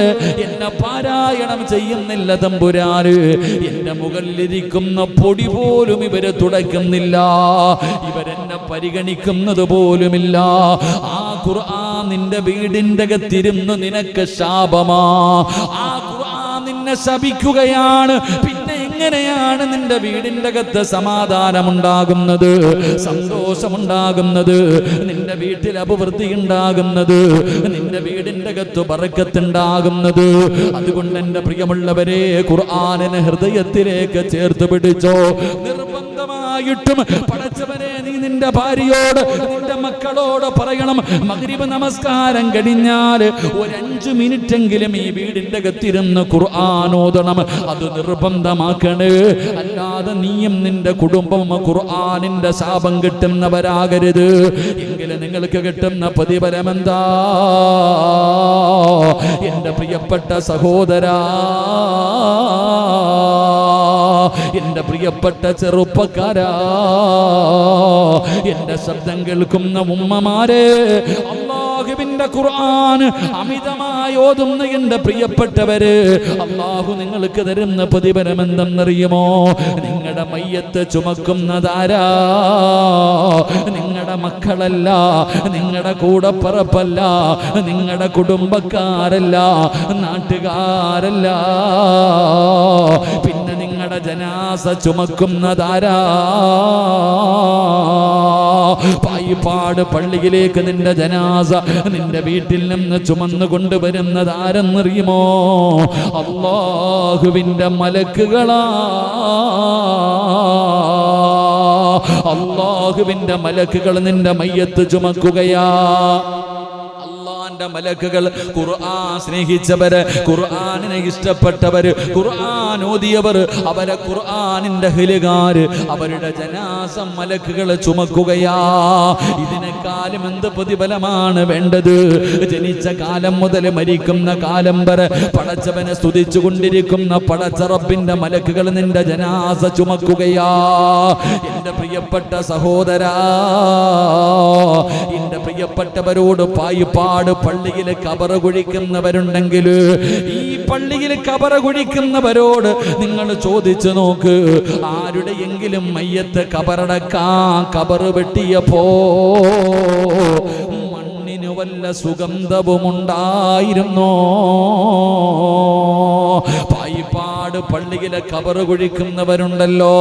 S1: എന്നെ പാരായണം ചെയ്യുന്നില്ല തമ്പുരാന്, എന്റെ മുകളിലിരിക്കുന്ന പൊടി പോലും ഇവര് തുടയ്ക്കുന്നില്ല, ഇവരെന്നെ പരിഗണിക്കുന്നത് പോലുമില്ല. ആ ഖുർആൻ നിന്റെ വീടിന്റെ അകത്തിരുന്ന് നിനക്ക് ശാപമാ. ആ ഖുർആൻ നിന്നെ ശപിക്കുകയാണ്. പിന്നെ എങ്ങനെയാണ് നിന്റെ വീടിന്റെ അകത്ത് സമാധാനമുണ്ടാകുന്നത്, സന്തോഷമുണ്ടാകുന്നത്, നിന്റെ വീട്ടിൽ അഭിവൃദ്ധി ഉണ്ടാകുന്നത്, നിന്റെ വീടിന്റെ അകത്ത് ബറക്കത്തുണ്ടാകുന്നത്? അതുകൊണ്ട് എൻ്റെ പ്രിയമുള്ളവരെ, ഖുർആനിനെ ഹൃദയത്തിലേക്ക് ചേർത്ത് പിടിച്ചോ. നിർബന്ധമായിട്ടും പടച്ചവനെ നീ നിന്റെ ഭാര്യയോട്, നിന്റെ മക്കളോട് പറയണം, മഗ്രിബ് നമസ്കാരം കഴിഞ്ഞാൽ ഒരു 5 മിനിറ്റെങ്കിലും ഈ വീടിന്റെ അകത്തിരുന്ന് ഖുർആൻ ഓതണം. അത് നിർബന്ധമാക്കണേ. അല്ലാതെ നീയും നിന്റെ കുടുംബം ഖുർആനിന്റെ ശാപം കിട്ടുന്നവരാകരുത്. എങ്കിലും നിങ്ങൾക്ക് കിട്ടുന്ന പ്രതിഫലമെന്താ? എൻ്റെ പ്രിയപ്പെട്ട സഹോദരാ, എൻ്റെ പ്രിയപ്പെട്ട ചെറുപ്പക്കാരാ, എൻ്റെ ശബ്ദം കേൾക്കുന്ന ഉമ്മമാരെ, അല്ലാഹുവിന്റെ ഖുർആൻ അമിതമായി ഓതുന്ന എൻ്റെ പ്രിയപ്പെട്ടവര്, അല്ലാഹു നിങ്ങൾക്ക് തരുന്ന പ്രതിഫലം എന്തെന്നറിയുമോ? നിങ്ങളുടെ മയ്യത്ത് ചുമക്കുന്നതാരാ? നിങ്ങളുടെ മക്കളല്ല, നിങ്ങളുടെ കൂടപ്പറപ്പല്ല, നിങ്ങളുടെ കുടുംബക്കാരല്ല, നാട്ടുകാരല്ല. പിന്നെ നിങ്ങളുടെ ജനാസ ചുമക്കുന്നതാരാ? പായിപ്പാട് പള്ളിയിലേക്ക് നിന്റെ ജനാസ നിന്റെ വീട്ടിൽ നിന്ന് ചുമന്നു കൊണ്ടുവരുന്നതാരെന്നറിയുമോ? അല്ലാഹുവിന്റെ മലക്കുകളാ. അല്ലാഹുവിന്റെ മലക്കുകൾ നിന്റെ മയ്യത്ത് ചുമക്കുകയാ. മലക്കുകൾ ഖുർആൻ സ്നേഹിച്ചവര്, ഖുർആനിനെ ഇഷ്ടപ്പെട്ടവര്, ഖുർആൻ ഓതിയവർ, അവരെ ഖുർആനിന്റെ അഹ്ലുകാര്, അവരുടെ ജനാസ മലക്കുകൾ ചുമക്കുകയാ. ഇതിനേക്കാളും എന്ത് പ്രതിഫലമാണ് വേണ്ടത്? ജനിച്ച കാലം മുതൽ മരിക്കുന്ന കാലം വരെ പടച്ചവനെ സ്തുതിച്ചു കൊണ്ടിരിക്കുന്ന പടച്ച റബ്ബിന്റെ മലക്കുകൾ നിന്റെ ജനാസ ചുമക്കുകയാ. എന്റെ പ്രിയപ്പെട്ട സഹോദരാ, എന്റെ പ്രിയപ്പെട്ടവരോട് പായിപ്പാട് പള്ളിയിൽ കബറ് കുഴിക്കുന്നവരുണ്ടെങ്കിൽ, ഈ പള്ളിയിൽ കബറ് കുഴിക്കുന്നവരോട് നിങ്ങൾ ചോദിച്ചു നോക്ക്, ആരുടെയെങ്കിലും മയ്യത്ത് കബറടക്കാൻ കബറ് വെട്ടിയപ്പോ മണ്ണിന് വല്ല സുഗന്ധവുമുണ്ടായിരുന്നോ? പായിപ്പാട് പള്ളിയിലെ കബറ് കുഴിക്കുന്നവരുണ്ടല്ലോ,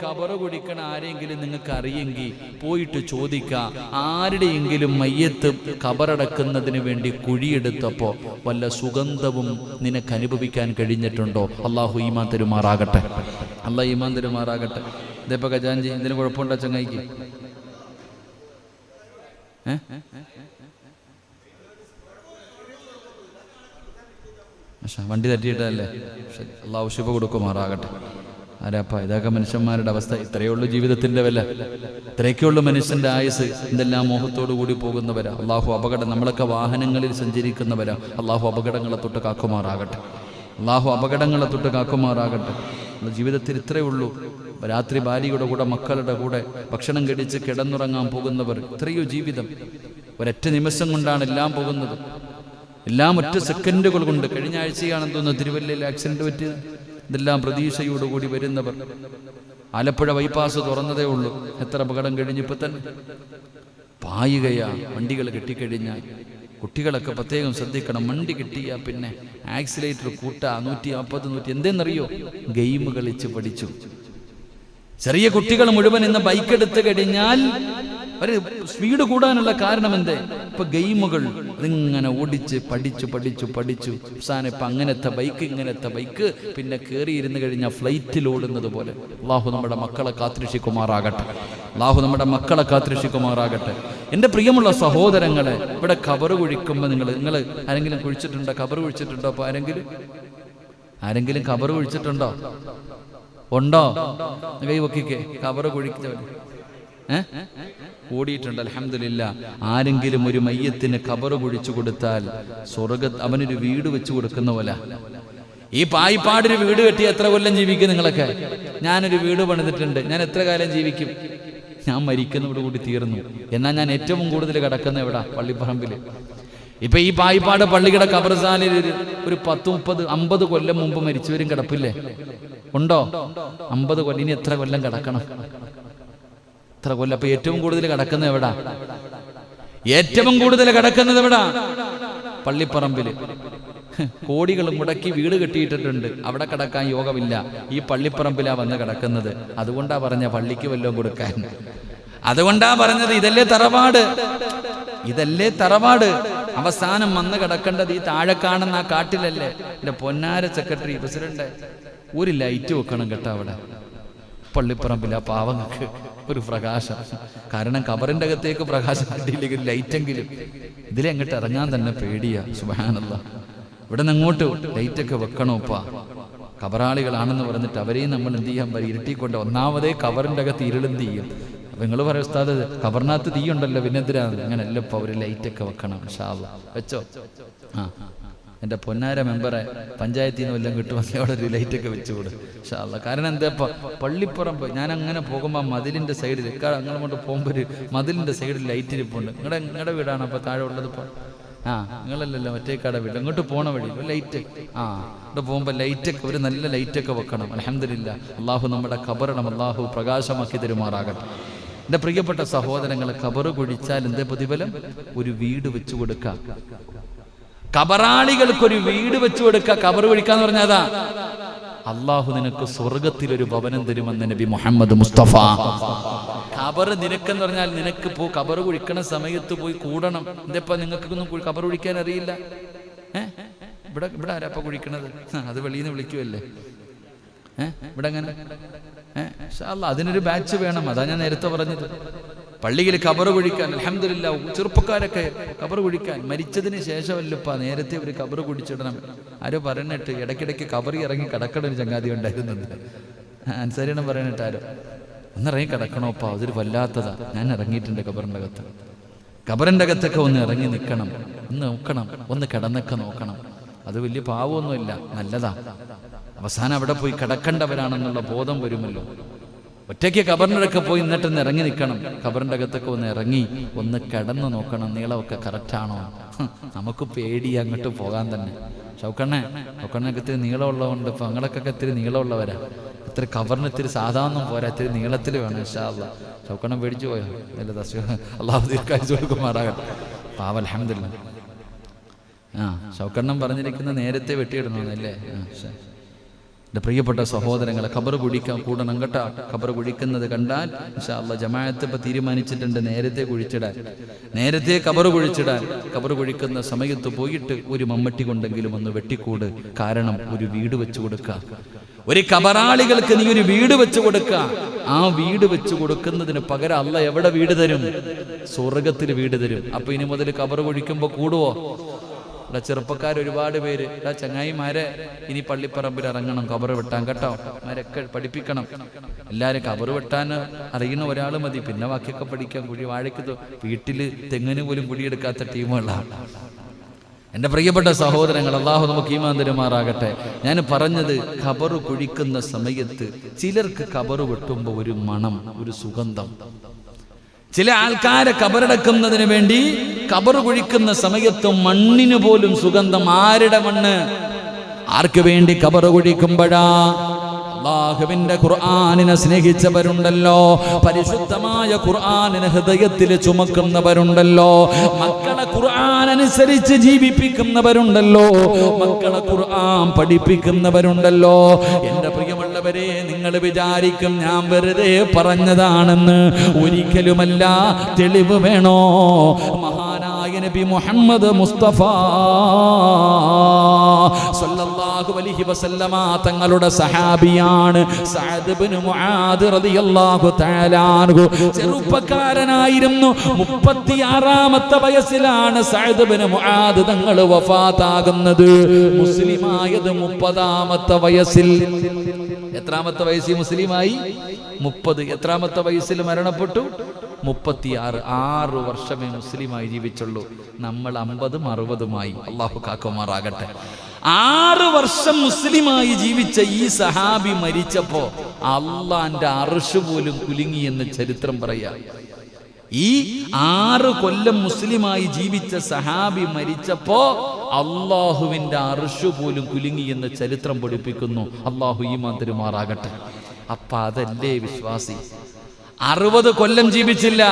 S1: കബറ് കുടിക്കണ ആരെങ്കിലും നിങ്ങൾക്ക് അറിയെങ്കിൽ പോയിട്ട് ചോദിക്കാം, ആരുടെയെങ്കിലും മയ്യത്ത് കബറടക്കുന്നതിന് വേണ്ടി കുഴിയെടുത്തപ്പോൾ വല്ല സുഗന്ധവും നിനക്ക് അനുഭവിക്കാൻ കഴിഞ്ഞിട്ടുണ്ടോ? അള്ളാഹു ഈമാൻ തരുമാറാകട്ടെ, അള്ളാഹ് ഈമാൻ തരുമാറാകട്ടെ. ഇതേപ്പോ ഖജാൻജി, ഇതിന് കുഴപ്പമുണ്ടോ ചങ്ങായിക്ക്? വണ്ടി തട്ടിയിട്ടല്ലേ? അള്ളാഹു ശുഭ കൊടുക്കുമാറാകട്ടെ. ആരാപ്പ ഇതൊക്കെ മനുഷ്യന്മാരുടെ അവസ്ഥ. ഇത്രയേ ഉള്ളൂ ജീവിതത്തിന്റെ വില, ഇത്രയൊക്കെയുള്ളൂ മനുഷ്യന്റെ ആയുസ്. എന്തെല്ലാം മോഹത്തോടു കൂടി പോകുന്നവരാ. അള്ളാഹു അപകടം, നമ്മളൊക്കെ വാഹനങ്ങളിൽ സഞ്ചരിക്കുന്നവരാ. അള്ളാഹു അപകടങ്ങളെ തൊട്ട് കാക്കുമാറാകട്ടെ, അള്ളാഹു അപകടങ്ങളെ തൊട്ട് കാക്കുമാറാകട്ടെ. ജീവിതത്തിൽ ഇത്രയേ ഉള്ളൂ. രാത്രി ഭാര്യയുടെ കൂടെ മക്കളുടെ കൂടെ ഭക്ഷണം കഴിച്ച് കിടന്നുറങ്ങാൻ പോകുന്നവർ, ഇത്രയോ ജീവിതം. ഒരൊറ്റ നിമിഷം കൊണ്ടാണ് എല്ലാം പോകുന്നത്, എല്ലാം ഒറ്റ സെക്കൻഡുകൾ കൊണ്ട്. കഴിഞ്ഞ ആഴ്ചയാണെന്ന് തോന്നുന്നു തിരുവല്ലയിൽ ആക്സിഡന്റ് പറ്റിയത്. ഇതെല്ലാം പ്രതീക്ഷയോടുകൂടി വരുന്നവർ. ആലപ്പുഴ ബൈപ്പാസ് തുറന്നതേ ഉള്ളൂ, എത്ര അപകടം കഴിഞ്ഞിപ്പോ തന്നെ പായുകയാ. വണ്ടികൾ കെട്ടിക്കഴിഞ്ഞാൽ കുട്ടികളൊക്കെ പ്രത്യേകം ശ്രദ്ധിക്കണം. വണ്ടി കിട്ടിയാ പിന്നെ ആക്സിലേറ്റർ കൂട്ടാ 140 100. എന്തെന്നറിയോ? ഗെയിം കളിച്ച് പഠിച്ചു. ചെറിയ കുട്ടികൾ മുഴുവൻ ഇന്ന് ബൈക്ക് എടുത്തു കഴിഞ്ഞാൽ ഒരു സ്പീഡ് കൂടാനുള്ള കാരണം എന്തേ? ഇപ്പൊ ഗെയിമുകൾ അതിങ്ങനെ ഓടിച്ച് പഠിച്ചു അവസാനം ഇപ്പൊ അങ്ങനത്തെ ബൈക്ക്, ഇങ്ങനത്തെ ബൈക്ക്, പിന്നെ കയറിയിരുന്ന് കഴിഞ്ഞാൽ ഫ്ലൈറ്റിൽ ഓടുന്നത് പോലെ. അള്ളാഹു നമ്മുടെ മക്കളെ കാത്തിരക്ഷിക്കുമാറാകട്ടെ, അള്ളാഹു നമ്മുടെ മക്കളെ കാത്തിരക്ഷിക്കുമാറാകട്ടെ. എൻ്റെ പ്രിയമുള്ള സഹോദരങ്ങളെ, ഇവിടെ കബറ് കുഴിക്കുമ്പോൾ നിങ്ങൾ ആരെങ്കിലും കുഴിച്ചിട്ടുണ്ടോ? കബറ് കുഴിച്ചിട്ടുണ്ടോ? അപ്പൊ ആരെങ്കിലും കബറ് കുഴിച്ചിട്ടുണ്ടോ? ഉണ്ടോ? കൈ പൊക്കിക്കേ. കബറ് കുഴിച്ചവൻ ഓടിയിട്ടുണ്ട്. അൽഹംദുലില്ലാ. ആരെങ്കിലും ഒരു മയ്യത്തിന് കബറ് കുഴിച്ചു കൊടുത്താൽ അവനൊരു വീട് വെച്ചു കൊടുക്കുന്ന പോലെ. ഈ പായിപ്പാടൊരു വീട് കെട്ടി എത്ര കൊല്ലം ജീവിക്കും നിങ്ങളൊക്കെ? ഞാനൊരു വീട് പണിതിട്ടുണ്ട്, ഞാൻ എത്ര കാലം ജീവിക്കും? ഞാൻ മരിക്കുന്നതോട് കൂടി തീർന്നു. എന്നാൽ ഞാൻ ഏറ്റവും കൂടുതൽ കിടക്കുന്ന എവിടാ? പള്ളിപ്പറമ്പിൽ. ഇപ്പൊ ഈ പായിപ്പാട് പള്ളിയുടെ ഖബർസ്ഥാനിൽ ഒരു 10, 30, 50 കൊല്ലം മുമ്പ് മരിച്ചവരും കിടപ്പില്ലേ? ഉണ്ടോ? 50 കൊല്ലം. ഇനി എത്ര കൊല്ലം കിടക്കണം? എത്ര കൊല്ലം? അപ്പൊ ഏറ്റവും കൂടുതൽ കിടക്കുന്നത് എവിടാ? ഏറ്റവും കൂടുതൽ കിടക്കുന്നത് എവിടാ? പള്ളിപ്പറമ്പില്. കോടികൾ മുടക്കി വീട് കെട്ടിയിട്ടിട്ടുണ്ട്, അവിടെ കിടക്കാൻ യോഗമില്ല. ഈ പള്ളിപ്പറമ്പിലാ വന്ന് കിടക്കുന്നത്. അതുകൊണ്ടാ പറഞ്ഞ പള്ളിക്ക് വല്ലതും കൊടുക്കാൻ. അതുകൊണ്ടാ പറഞ്ഞത് ഇതല്ലേ തറവാട്, ഇതല്ലേ തറവാട്. അവസാനം വന്ന് കിടക്കേണ്ടത് ഈ താഴെ കാണുന്ന ആ കാട്ടിലല്ലേ? എന്റെ പൊന്നാര സെക്രട്ടറി പ്രസിഡന്റ്, ഒരു ലൈറ്റ് വെക്കണം കേട്ടോ അവിടെ പള്ളിപ്പറമ്പിൽ. ആ പാവങ്ങൾക്ക് ഒരു പ്രകാശം. കാരണം കബറിന്റെ അകത്തേക്ക് പ്രകാശം കിട്ടിയില്ലെങ്കിൽ ലൈറ്റെങ്കിലും. ഇതിലെങ്ങോട്ട് ഇറങ്ങാൻ തന്നെ പേടിയാ. സുബ്ഹാനല്ലാഹ്. ഇവിടെ നിന്ന് അങ്ങോട്ട് ലൈറ്റൊക്കെ വെക്കണോപ്പാ. കബറാളികളാണെന്ന് പറഞ്ഞിട്ട് അവരെയും നമ്മൾ എന്ത് ചെയ്യാൻ പറയും? ഇരുട്ടിക്കൊണ്ട്. ഒന്നാമതേ കബറിന്റെ അകത്ത് ഇരുളെന്ത് ചെയ്യും? അപ്പൊ നിങ്ങൾ പറയും ഉസ്താദ് കബറിനകത്ത് തീയുണ്ടല്ലോ, പിന്നെന്തിനാണ്? അങ്ങനെയല്ല, ഇപ്പൊ അവര് ലൈറ്റൊക്കെ വെക്കണം. ഇൻഷാ അല്ലാഹ് വെച്ചോ. ആ, എൻ്റെ പൊന്നാര മെമ്പറെ പഞ്ചായത്തിൽ നിന്ന് വല്ലതും കിട്ടുമെങ്കിൽ അവിടെ ഒരു ലൈറ്റൊക്കെ വെച്ചുകൂടും ഇൻഷാ അല്ലാഹ്. കാരണം എന്താ, ഇപ്പം പള്ളിപ്പുറമ്പ് ഞാൻ അങ്ങനെ പോകുമ്പോൾ മതിലിൻ്റെ സൈഡിൽ അങ്ങനെ കൊണ്ട് പോകുമ്പോൾ ഒരു മതിലിൻ്റെ സൈഡിൽ ലൈറ്റ് ഇരിപ്പുണ്ട്. നിങ്ങളുടെ വീടാണ് അപ്പോൾ താഴെ ഉള്ളത്? ഇപ്പോൾ ആ, നിങ്ങളല്ലല്ലോ മറ്റേക്കാടെ വീട്. അങ്ങോട്ട് പോണ വഴി ലൈറ്റ്. ആ, ഇവിടെ പോകുമ്പോൾ ലൈറ്റൊക്കെ, ഒരു നല്ല ലൈറ്റൊക്കെ വെക്കണം. അൽഹംദുലില്ലാ. അള്ളാഹു നമ്മുടെ ഖബറിടം അള്ളാഹു പ്രകാശമാക്കി തരുമാറാകട്ടെ. എൻ്റെ പ്രിയപ്പെട്ട സഹോദരങ്ങളെ, ഖബറ് കുഴിച്ചാൽ എന്തേ പ്രതിഫലം? ഒരു വീട് വെച്ചു കൊടുക്കാം. കബറാളികൾക്കൊരു വീട് വെച്ചു കൊടുക്കുക. ഖബർ കുഴിക്കാന്ന് പറഞ്ഞതാ. അള്ളാഹു നിനക്ക് സ്വർഗത്തിലൊരു ഭവനം തരുമെന്ന് നബി മുഹമ്മദ് മുസ്തഫ. ഖബർ നിനക്കെന്ന് പറഞ്ഞാൽ നിനക്ക് ഖബർ കുഴിക്കണ സമയത്ത് പോയി കൂടണം. എന്തേപ്പാ നിങ്ങൾക്കൊന്നും ഖബർ കുഴിക്കാൻ അറിയില്ല? ഇവിടെ ആരാപ്പ കുഴിക്കണത്? അത് വെളിയിൽ നിന്ന് വിളിക്കുമല്ലേ? ഇവിടെ അങ്ങനെ അതിനൊരു ബാച്ച് വേണം. അതാ ഞാൻ നേരത്തെ പറഞ്ഞത്. പള്ളിയിൽ ഖബർ കുഴിക്കാൻ അൽഹംദുലില്ലാ ചെറുപ്പക്കാരൊക്കെ ഖബർ കുഴിക്കാൻ മരിച്ചതിന് ശേഷമല്ലപ്പാ, നേരത്തെ ഒരു ഖബർ കുഴിച്ചിടണം. ആരോ പറഞ്ഞിട്ട് ഇടയ്ക്കിടയ്ക്ക് ഖബറി ഇറങ്ങി കിടക്കണ ഒരു ചങ്ങാതി ഉണ്ടായിരുന്നത്. അനുസരണം പറയാനിട്ട് ആരോ ഒന്നിറങ്ങി കിടക്കണോപ്പാ, അതൊരു വല്ലാത്തതാ. ഞാൻ ഇറങ്ങിയിട്ടുണ്ട് ഖബറിൻ്റെ അകത്ത്. ഖബറിൻ്റെ അകത്തൊക്കെ ഒന്ന് ഇറങ്ങി നിൽക്കണം, ഒന്ന് നോക്കണം, ഒന്ന് കിടന്നൊക്കെ നോക്കണം. അത് വലിയ പാവമൊന്നുമില്ല, നല്ലതാ. അവസാനം അവിടെ പോയി കിടക്കേണ്ടവരാണെന്നുള്ള ബോധം വരുമല്ലോ. ഒറ്റയ്ക്ക് ഖബറിനൊക്കെ പോയി എന്നിട്ടൊന്ന് ഇറങ്ങി നിൽക്കണം. ഖബറിൻ്റെ അകത്തൊക്കെ ഒന്ന് ഇറങ്ങി ഒന്ന് കിടന്ന് നോക്കണം, നീളമൊക്കെ കറക്റ്റാണോ. നമുക്ക് പേടി അങ്ങോട്ട് പോകാൻ തന്നെ. ഷൗക്കണ്ണൊക്കെ ഇത്തിരി നീളമുള്ളതുകൊണ്ട് ഇപ്പം ഞങ്ങളൊക്കെ ഇത്തിരി നീളമുള്ളവരാ. ഇത്തിരി ഖബറിന് ഇത്തിരി സാധാരണ പോരാ, ഇത്തിരി നീളത്തിൽ വേണം ഇൻഷാ അല്ലാഹ്. ഷൗക്കണ്ണൻ പേടിച്ചു പോയോ? അല്ലാഹു ദീർഘായുസ്സ് കൊടുക്കുമാറാകട്ടെ. പാവം അൽഹംദുലില്ലാ. ആ, ഷൗക്കണ്ണൻ പറഞ്ഞിരിക്കുന്ന നേരത്തെ വെട്ടിയിടണമെന്നല്ലേ? എൻ്റെ പ്രിയപ്പെട്ട സഹോദരങ്ങളെ, ഖബർ കുഴിക്കാൻ കൂടണം കേട്ടോ. ഖബർ കുഴിക്കുന്നത് കണ്ടാൽ ഇൻഷാ അല്ലാഹ് ജമാഅത്ത് ഇപ്പം തീരുമാനിച്ചിട്ടുണ്ട് നേരത്തെ കുഴിച്ചിടാൻ, നേരത്തെ ഖബർ കുഴിച്ചിടാൻ. ഖബർ കുഴിക്കുന്ന സമയത്ത് പോയിട്ട് ഒരു മമ്മട്ടി കൊണ്ടെങ്കിലും ഒന്ന് വെട്ടിക്കൂട്. കാരണം ഒരു വീട് വെച്ചു കൊടുക്കുക. ഒരു ഖബറാളികൾക്ക് നീ ഒരു വീട് വെച്ചു കൊടുക്കുക. ആ വീട് വെച്ചു കൊടുക്കുന്നതിന് പകരം അല്ലാഹ് എവിടെ വീട് തരും? സ്വർഗത്തിൽ വീട് തരും. അപ്പൊ ഇനി മുതൽ ഖബർ കുഴിക്കുമ്പോൾ കൂടുവോ? ഇവിടെ ചെറുപ്പക്കാർ ഒരുപാട് പേര്, ഇവിടെ ചങ്ങായിമാരെ ഇനി പള്ളിപ്പറമ്പിൽ ഇറങ്ങണം ഖബർ വെട്ടാൻ കേട്ടോ. മാരൊക്കെ പഠിപ്പിക്കണം. എല്ലാവരും ഖബർ വെട്ടാൻ അറിയുന്ന ഒരാൾ മതി, പിന്നെ ബാക്കിയൊക്കെ പഠിക്കാൻ. കുഴി വാഴയ്ക്ക് വീട്ടിൽ തെങ്ങിന് പോലും കുഴിയെടുക്കാത്ത ടീമുകളാണ്. എൻ്റെ പ്രിയപ്പെട്ട സഹോദരങ്ങൾ, അള്ളാഹു നമുക്ക് ഈമാൻ തരുമാറാകട്ടെ. ഞാൻ പറഞ്ഞത്, ഖബർ കുഴിക്കുന്ന സമയത്ത് ചിലർക്ക് ഖബർ വെട്ടുമ്പോൾ ഒരു മണം, ഒരു സുഗന്ധം. ചില ആൾക്കാരെ ഖബറടക്കുന്നതിന് വേണ്ടി ഖബർ കുഴിക്കുന്ന സമയത്ത് മണ്ണിന് പോലും സുഗന്ധം. ആരുടെ മണ്ണ്? ആർക്ക് വേണ്ടി ഖബർ കുഴിക്കുമ്പോഴാ? അല്ലാഹുവിന്റെ ഖുർആനിനെ സ്നേഹിച്ചവരുണ്ടല്ലോ, പരിശുദ്ധമായ ഖുർആനിനെ ഹൃദയത്തിൽ ചുമക്കുന്നവരുണ്ടല്ലോ, മക്കളെ ഖുർആൻ അനുസരിച്ച് ജീവിപ്പിക്കുന്നവരുണ്ടല്ലോ, മക്കളെ ഖുർആൻ പഠിപ്പിക്കുന്നവരുണ്ടല്ലോ. എൻ്റെ പ്രിയമുള്ളവരെ, നിങ്ങൾ വിചാരിക്കും ഞാൻ വെറുതെ പറഞ്ഞതാണെന്ന്. ഒരിക്കലുമല്ല. തെളിവ് വേണോ? മഹാനായ നബി മുഹമ്മദ് മുസ്തഫ സല്ലല്ലാഹു അലൈഹി വസല്ലമ തങ്ങളുടെ സഹാബിയാണ് സഅദ് ഇബ്നു മുആദ് റളിയല്ലാഹു തആല അൻഹു. ചെറുപ്പക്കാരനായിരുന്നു. 36ാമത്തെ വയസ്സിലാണ് സഅദ് ഇബ്നു മുആദ് തങ്ങൾ വഫാത്താകുന്നത്. മുസ്ലിമായത് 30ാമത്തെ വയസ്സിൽ. എത്രാമത്തെ വയസ്സിൽ മുസ്ലിമായി? 30. എത്രാമത്തെ വയസ്സിൽ മരണപ്പെട്ടു? 36. 6 വർഷമേ മുസ്ലിമായി ജീവിച്ചുള്ളൂ. നമ്മൾ 50-ഉം 60-ഉമായി. അള്ളാഹു കാക്കുമാറാകട്ടെ. 6 വർഷം മുസ്ലിമായി ജീവിച്ച ഈ സഹാബി മരിച്ചപ്പോ അള്ളാന്റെ അർശ് പോലും കുലുങ്ങി എന്ന് ചരിത്രം പറയാ. ഈ 6 കൊല്ലം മുസ്ലിമായി ജീവിച്ച സഹാബി മരിച്ചപ്പോ അള്ളാഹുവിന്റെ അർശ് പോലും കുലുങ്ങിയെന്ന് ചരിത്രം പഠിപ്പിക്കുന്നു. അള്ളാഹു ഈമാൻ തരുമാറാകട്ടെ. അപ്പ അതല്ലേ വിശ്വാസി? 60 കൊല്ലം ജീവിച്ചില്ല,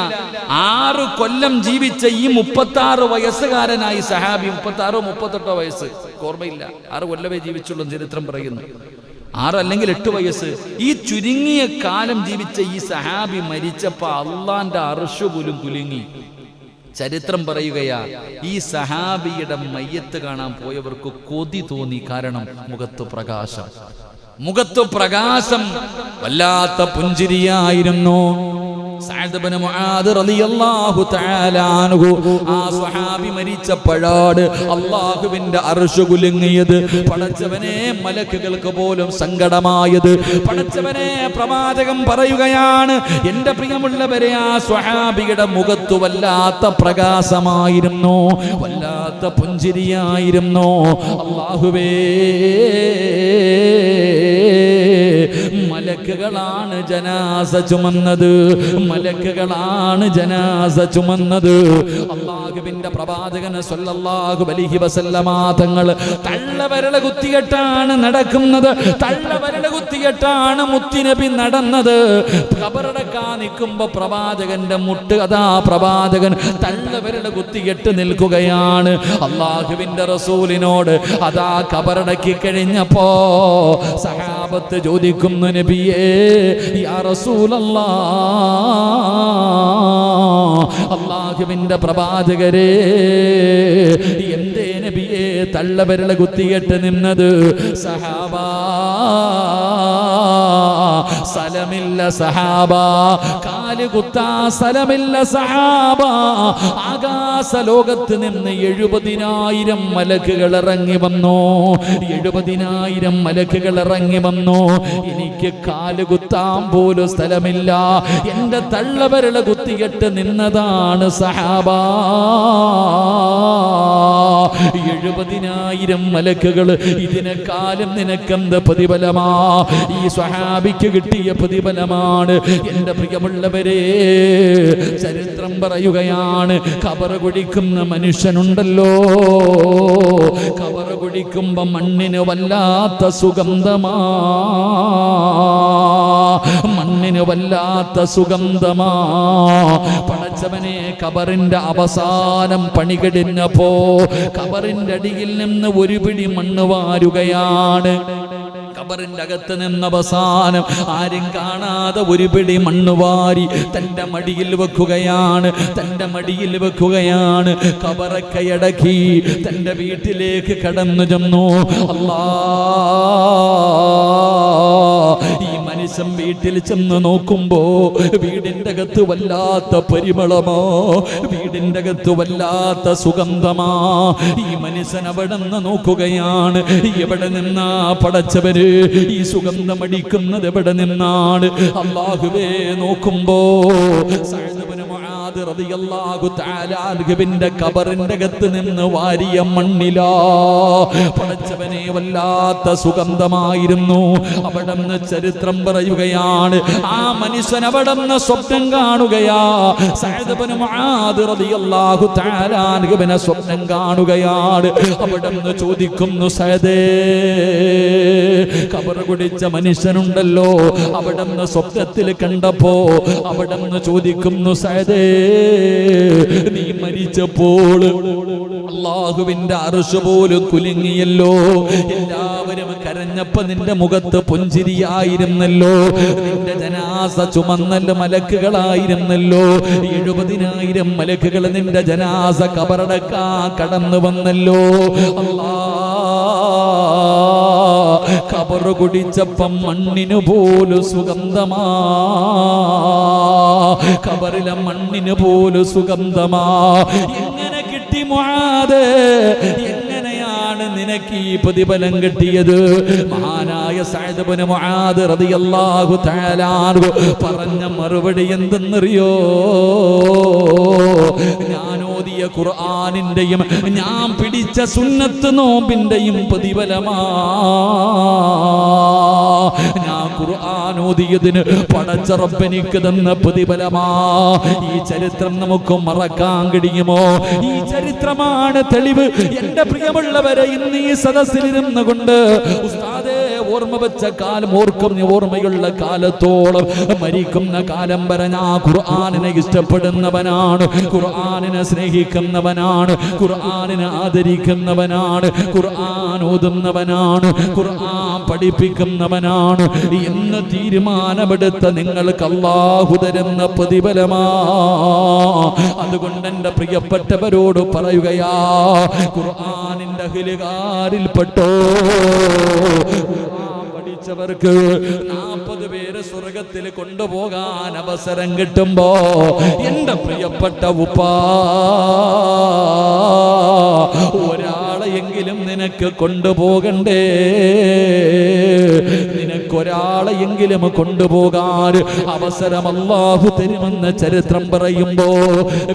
S1: 6 കൊല്ലം ജീവിച്ച ഈ 36 വയസ്സുകാരനായി സഹാബി, 36 38 വയസ്സ് ഓർമ്മയില്ല, 6 കൊല്ലമേ ജീവിച്ചുള്ളൂ ചരിത്രം പറയുന്നു. 6 അല്ലെങ്കിൽ 8 വയസ്സ്. ഈ ചുരുങ്ങിയ കാലം ജീവിച്ച ഈ സഹാബി മരിച്ചപ്പോ അള്ളാന്റെ അർശ് പോലും കുലുങ്ങി. ചരിത്രം പറയുകയാ, ഈ സഹാബിയുടെ മയ്യത്ത് കാണാൻ പോയവർക്ക് കൊതി തോന്നി. കാരണം മുഖത്ത് പ്രകാശം വല്ലാത്ത പുഞ്ചിരിയായിരുന്നു. സഅദ് ഇബ്നു മുആദ് റളിയല്ലാഹു തആല അൻഹു ആ സ്വഹാബി മരിച്ചപ്പോഴാണ് അല്ലാഹുവിന്റെ അർശ് കുലുങ്ങിയത്. പടച്ചവനെ, മലക്കുകൾക്ക് പോലും സങ്കടമായത്. പടച്ചവനെ, പ്രവാചകൻ പറയുകയാണ്, എന്റെ പ്രിയമുള്ളവരെ, ആ സ്വഹാബിയുടെ മുഖത്ത് വല്ലാത്ത പ്രകാശമായിരുന്നു, വല്ലാത്ത പുഞ്ചിരിയായിരുന്നു. അല്ലാഹുവേ, മലക്കുകളാണ് ജനാസ ചുമന്നത്, മലക്കുകളാണ് ജനാസ ചുമന്നത്. അല്ലാഹുവിന്റെ പ്രവാചകൻ സല്ലല്ലാഹു അലൈഹി വസല്ലമ തങ്ങൾ തള്ളവരള കുത്തികെട്ടാണ് നടക്കുന്നത്, തള്ളവരള കുത്തികെട്ടാണ് മുത്തുനബി നടന്നത്. ഖബറടക്കാൻ നിൽക്കുമ്പോ പ്രവാചകന്റെ മുട്ട്, അതാ പ്രവാചകൻ തള്ളവരള കുത്തികെട്ട് നിൽക്കുകയാണ്. അല്ലാഹുവിന്റെ റസൂലിനോട് അതാ ഖബറടക്കി കഴിഞ്ഞപ്പോ സഹാബത്ത് ചോദിക്കുന്നു, നബിയേ, യാ റസൂലല്ലാഹ്, അല്ലാഹുവിന്റെ പ്രവാചകരെ, എന്തേ നബിയേ തള്ളവിരൽ കുത്തിയിട്ട് നിന്നത്? സഹാബാ, സ്ഥലമില്ല സഹാബ, കാല് കുത്താ സ്ഥലമില്ല സഹാബ. ആകാശ ലോകത്ത് നിന്ന് 70,000 മലക്കുകൾ ഇറങ്ങി വന്നു, 70,000 മലക്കുകൾ ഇറങ്ങി വന്നു. എനിക്ക് കാല് കുത്താൻ പോലും സ്ഥലമില്ല, എന്റെ തള്ളവിരൽ കുത്തിയിട്ട് നിന്നതാണ് സഹാബ. 70,000 മലക്കുകൾ. ഇതിനെക്കാലം നിനക്കെന്ത് പ്രതിഫലമാ? ഈ സ്വഹാബിക്ക് കിട്ടിയ പ്രതിഫലമാണ്. എന്റെ പ്രിയമുള്ളവരെ, ചരിത്രം പറയുകയാണ്, ഖബർ കുഴിക്കുന്ന മനുഷ്യനുണ്ടല്ലോ, ഖബർ കുഴിക്കുമ്പോ മണ്ണിന് വല്ലാത്ത സുഗന്ധമാ, മണ്ണിന് വല്ലാത്ത സുഗന്ധമാ. പടച്ചവനെ, ഖബറിന്റെ അവസാനം പണികടിഞ്ഞപ്പോ ഖബറിന്റെ അടിയിൽ നിന്ന് ഒരു പിടി മണ്ണ് വാരുകയാണ്. ഖബറിന്റെ അകത്ത് നിന്ന് അവസാനം ആരും കാണാതെ ഒരു പിടി മണ്ണ് വാരി തന്റെ മടിയിൽ വെക്കുകയാണ്, തന്റെ മടിയിൽ വെക്കുകയാണ്. ഖബറൊക്കെ അടക്കി തന്റെ വീട്ടിലേക്ക് കടന്നു ചെന്നു. ഈ മനുഷ്യൻ വീട്ടിൽ ചെന്ന് നോക്കുമ്പോ വീടിന്റെ അകത്ത് വല്ലാത്ത പരിമളമോ, വീടിന്റെ അകത്ത് വല്ലാത്ത സുഗന്ധമാ. ഈ മനുഷ്യൻ അവിടെ നിന്ന് നോക്കുകയാണ്, എവിടെ നിന്നാ പടച്ചവര് ഈ സുഗന്ധം അടിക്കുന്നത്? എവിടെ നിന്നാണ്? അല്ലാഹുവേ, നോക്കുമ്പോ സഅദ് ഇബ്നു മുആദ് റളിയല്ലാഹു തആല അൻഹുവിന്റെ ഖബറിന്റെ അകത്ത് നിന്ന് വാരിയ മണ്ണിലാ പടച്ചവനെ വല്ലാത്ത സുഗന്ധമായിരുന്നു. അവിടുന്ന് ചരിത്രം പറയുകയാണ്, ആ മനുഷ്യൻ അവിടുന്ന് സ്വപ്നം കാണുകയാ. സഅദ് ഇബ്നു മുആദ് റളിയല്ലാഹു തആല അൻഹുവിനെ സ്വപ്നം കാണുകയാണ്. അവിടുന്ന് ചോദിക്കുന്നു, സഅദേ, ഖബർ കുടിച്ച മനുഷ്യനുണ്ടല്ലോ, അവിടുന്ന് സ്വപ്നത്തിൽ കണ്ടപ്പോ അവിടുന്ന് ചോദിക്കുന്നു, സഅദേ, നീ മരിച്ചപ്പോൾ അല്ലാഹുവിന്റെ അർശ് പോലും കുലുങ്ങിയല്ലോ, എല്ലാവരും കരഞ്ഞപ്പോ നിന്റെ മുഖത്ത് പുഞ്ചിരിയായിരുന്നല്ലോ, നിന്റെ ജനാസ ചുമന്നല്ല മലക്കുകളായിരുന്നല്ലോ, 70,000 മലക്കുകൾ നിന്റെ ജനാസ ഖബറടക്കാൻ കടന്നു വന്നല്ലോ. ഖബർ കുടിച്ചപ്പം മണ്ണിന് പോലും സുഗന്ധമാ, ഖബറിലെ മണ്ണിന് പോലും സുഗന്ധമാ. എങ്ങനെ കിട്ടി മുആദ്? എങ്ങനെയാണ് നിനക്ക് ഈ പ്രതിഫലം കിട്ടിയത്? മഹാനായ സഅദ് ഇബ്നു മുആദ് റളിയല്ലാഹു തആല അൻഹു പറഞ്ഞ മറുപടി എന്തെന്നറിയോ? ഞാൻ ഓതിയ ഖുർആനിന്റെയും ഞാൻ പിടിച്ച സുന്നത്ത് നോമ്പിന്റെയും പ്രതിഫലമാ, ഞാൻ ഖുർആൻ ഓതിയതിന് പടച്ച റബ്ബെനിക്ക് തന്ന പ്രതിഫലമാ. ഈ ചരിത്രം നമുക്ക് മറക്കാൻ കഴിയുമോ? ഈ ചരിത്രമാണ് തെളിവ്. എന്റെ പ്രിയമുള്ളവരെ, ഇന്ന് ഈ സദസ്സിലിരുന്നു കൊണ്ട് ഉസ്താദേ ഓർമ്മ വെച്ച കാലം ഓർമ്മയുള്ള കാലത്തോളം മരിക്കുന്ന കാലം വരെ ഞാൻ ഖുർആനിനെ ഇഷ്ടപ്പെടുന്നവനാണ്, ഖുർആനിനെ സ്നേഹിക്കുന്നവനാണ്, ഖുർആനിനെ ആദരിക്കുന്നവനാണ്, ഖുർആൻ ഓതുന്നവനാണ്, ഖുർആൻ പഠിപ്പിക്കുന്നവനാണ് എന്ന് തീരുമാനമെടുത്ത നിങ്ങൾക്ക് അല്ലാഹു തരുന്ന പ്രതിഫലമാ. അതുകൊണ്ട് എന്റെ പ്രിയപ്പെട്ടവരോട് പറയുകയാ, ഖുർആനിന്റെ അഹ്ലുകാരിൽപ്പെട്ടോ. പഠിച്ചവർക്ക് 40 പേര് സ്വർഗത്തിൽ കൊണ്ടുപോകാൻ അവസരം കിട്ടുമ്പോ എന്റെ പ്രിയപ്പെട്ട ഉപ്പാ, ഒരാളെയെങ്കിലും നിനക്ക് കൊണ്ടുപോകണ്ടേ? നിനക്കൊരാളെയെങ്കിലും കൊണ്ടുപോകാൻ അവസരം അല്ലാഹു തരുമെന്ന് ചരിത്രം പറയുമ്പോ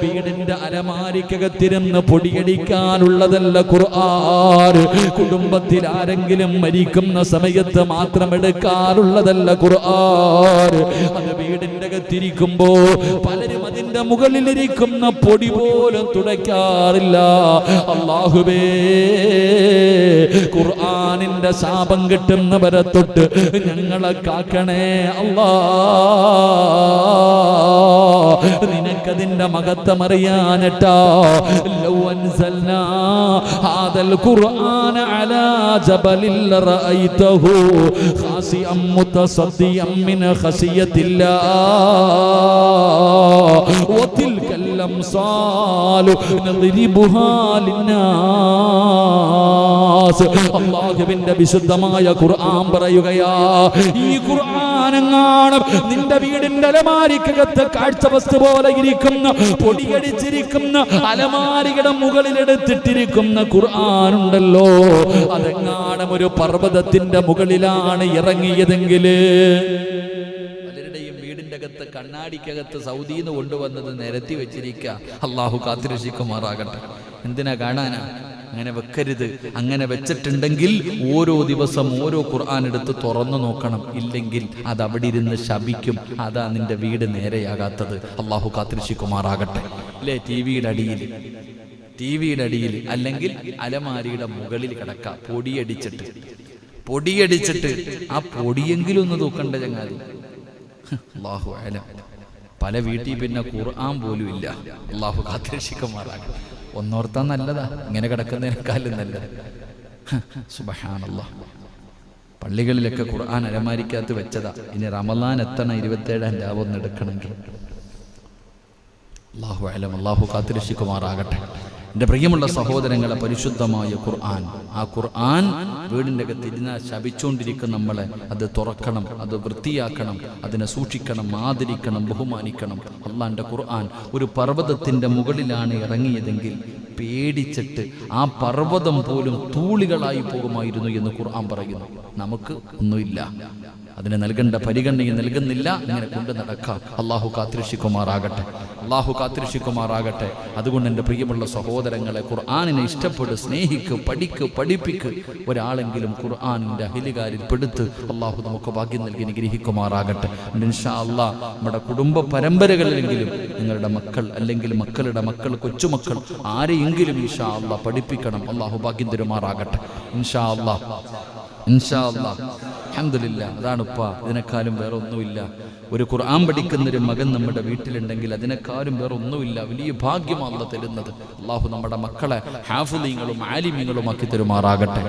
S1: വീടിന്റെ അലമാരിക്കകത്തിരുന്ന് പൊടിയടിക്കാനുള്ളതല്ല ഖുർആൻ. കുടുംബത്തിൽ ആരെങ്കിലും മരിക്കുന്ന സമയത്ത് മാത്രം എടുക്കാനുള്ളതല്ല ഖുർആൻ. അത് വീടിന്റെ അകത്തിരിക്കുമ്പോ പലരും അതിന്റെ മുകളിലിരിക്കുന്ന പൊടി പോലും തുടയ്ക്കാറില്ല. അല്ലാഹുവേ, ഖുർആനിന്റെ ശാപം കിട്ടുന്നവരെ തൊട്ട് ഞങ്ങളെ കാക്കണേ അല്ലാ. നിനക്കതിന്റെ മഹത്വം അറിയാനട്ടാ. ലൗ അൻസൽനാ ഹാദൽ ഖുർആന അലാ ജബലിൽ റഅയ്തഹു ഖാസിഅൻ മുതസദ്ദിയൻ മിൻ ഖസിയത്തില്ലാഹ് വതിൽകൽ അംസാലു നദ്രിബുഹാ ലിന്നാസ്. അല്ലാഹുവിന്റെ വിശുദ്ധമായ ഖുർആൻ പറയുകയാ, ഈ ഖുർആനെങ്ങാണ് നിന്റെ വീടിന്റെ അലമാരിക്കകത്ത് കാഴ്ച വസ്തു പോലെ ഇരിക്കുന്ന പൊടിയടിച്ചിരിക്കുന്ന അലമാരിയുടെ മുകളിലെടുത്തിട്ടിരിക്കുന്ന ഖുർആനുണ്ടല്ലോ, അതെങ്ങാനും ഒരു പർവ്വതത്തിന്റെ മുകളിലാണ് ഇറങ്ങിയതെങ്കില് അകത്ത് കണ്ണാടിക്കകത്ത് സൗദിയിൽ നിന്ന് കൊണ്ടുവന്നത് നിരത്തി വെച്ചിരിക്കുക. അള്ളാഹു കാത്തിരക്ഷിക്കുമാറാകട്ടെ. എന്തിനാ കാണാനാ? അങ്ങനെ വെക്കരുത്. അങ്ങനെ വെച്ചിട്ടുണ്ടെങ്കിൽ ഓരോ ദിവസം ഓരോ ഖുർആൻ എടുത്ത് തുറന്നു നോക്കണം. ഇല്ലെങ്കിൽ അത് അവിടെ ഇരുന്ന് ശപിക്കും. അതാ നിന്റെ വീട് നേരെയാകാത്തത്. അള്ളാഹു കാത്തിരക്ഷിക്കുമാറാകട്ടെ. അല്ലേ? ടിവിയുടെ അടിയിൽ അല്ലെങ്കിൽ അലമാരിയുടെ മുകളിൽ കിടക്കാം. പൊടിയടിച്ചിട്ട് ആ പൊടിയെങ്കിലും ഒന്ന് തൂക്കണ്ട ചങ്ങാതി. അല്ലാഹു അലം. പല വീട്ടിൽ പിന്നെ ഖുർആൻ പോലും ഇല്ല. അല്ലാഹു കാത്തിരക്ഷിക്കുമാറാകട്ടെ. ഒന്നോർത്താൻ നല്ലതാ, ഇങ്ങനെ കിടക്കുന്നതിനേക്കാളും നല്ലത്. സുബ്ഹാനല്ലാഹ്. പള്ളികളിലൊക്കെ ഖുർആൻ അലമാരിക്കകത്ത് വെച്ചതാ. ഇനി റമളാൻ എത്തണം, 27-ാം രാവ് ഒന്ന് എടുക്കണമെങ്കിൽ. അല്ലാഹു അലം. അല്ലാഹു കാത്തിരക്ഷിക്കുമാറാകട്ടെ. എൻ്റെ പ്രിയമുള്ള സഹോദരങ്ങളെ, പരിശുദ്ധമായ ഖുർആൻ, ആ ഖുർആൻ വീടിൻ്റെ അകത്തിരുന്ന് ശപിച്ചുകൊണ്ടിരിക്കും നമ്മളെ. അത് തുറക്കണം, അത് വൃത്തിയാക്കണം, അതിനെ സൂക്ഷിക്കണം, ആദരിക്കണം, ബഹുമാനിക്കണം. അള്ളാന്റെ ഖുർആൻ ഒരു പർവ്വതത്തിൻ്റെ മുകളിലാണ് ഇറങ്ങിയതെങ്കിൽ പേടിച്ചിട്ട് ആ പർവ്വതം പോലും തൂളികളായി പോകുമായിരുന്നു എന്ന് ഖുർആൻ പറയുന്നു. നമുക്ക് ഒന്നുമില്ല, അതിനെ നൽകേണ്ട പരിഗണനയും നൽകുന്നില്ല. ഇങ്ങനെ കൊണ്ട് നടക്കാം. അള്ളാഹു കാത്തിരക്ഷിക്കുമാറാകട്ടെ. അള്ളാഹു കാത്തിരക്ഷിക്കുമാറാകട്ടെ. അതുകൊണ്ട് എൻ്റെ പ്രിയമുള്ള സഹോദരങ്ങളെ, ഖുർആനിനെ ഇഷ്ടപ്പെട്ട് സ്നേഹിക്ക്, പഠിപ്പിക്ക്. ഒരാളെങ്കിലും ഖുർആനിൻ്റെ അഹ്ലുകാരിൽ പെടുത്ത് അള്ളാഹു നമുക്ക് ഭാഗ്യം നൽകി അനുഗ്രഹിക്കുമാറാകട്ടെ. ഇൻഷാ അല്ലാഹ് നമ്മുടെ കുടുംബ പരമ്പരകളിലെങ്കിലും നിങ്ങളുടെ മക്കൾ അല്ലെങ്കിൽ മക്കളുടെ മക്കൾ, കൊച്ചുമക്കൾ ആരെയെങ്കിലും ഇൻഷാ അല്ലാഹ് പഠിപ്പിക്കണം. അള്ളാഹു ഭാഗ്യം തരുമാറാകട്ടെ. ഇൻഷാ അല്ലാഹ്. അൽഹംദുലില്ലാഹ്. അതാണ് ഉപ്പ. ഇതിനേക്കാളും വേറെ ഒന്നുമില്ല. ഒരു ഖുർആൻ പഠിക്കുന്നൊരു മകൻ നമ്മുടെ വീട്ടിലുണ്ടെങ്കിൽ അതിനേക്കാളും വേറെ ഒന്നുമില്ല. വലിയ ഭാഗ്യമാണ് അല്ലാഹ് തരുന്നത്. അള്ളാഹു നമ്മുടെ മക്കളെ ഹാഫിളീങ്ങളും ആലിമീങ്ങളും ആക്കി തരുമാറാകട്ടെ.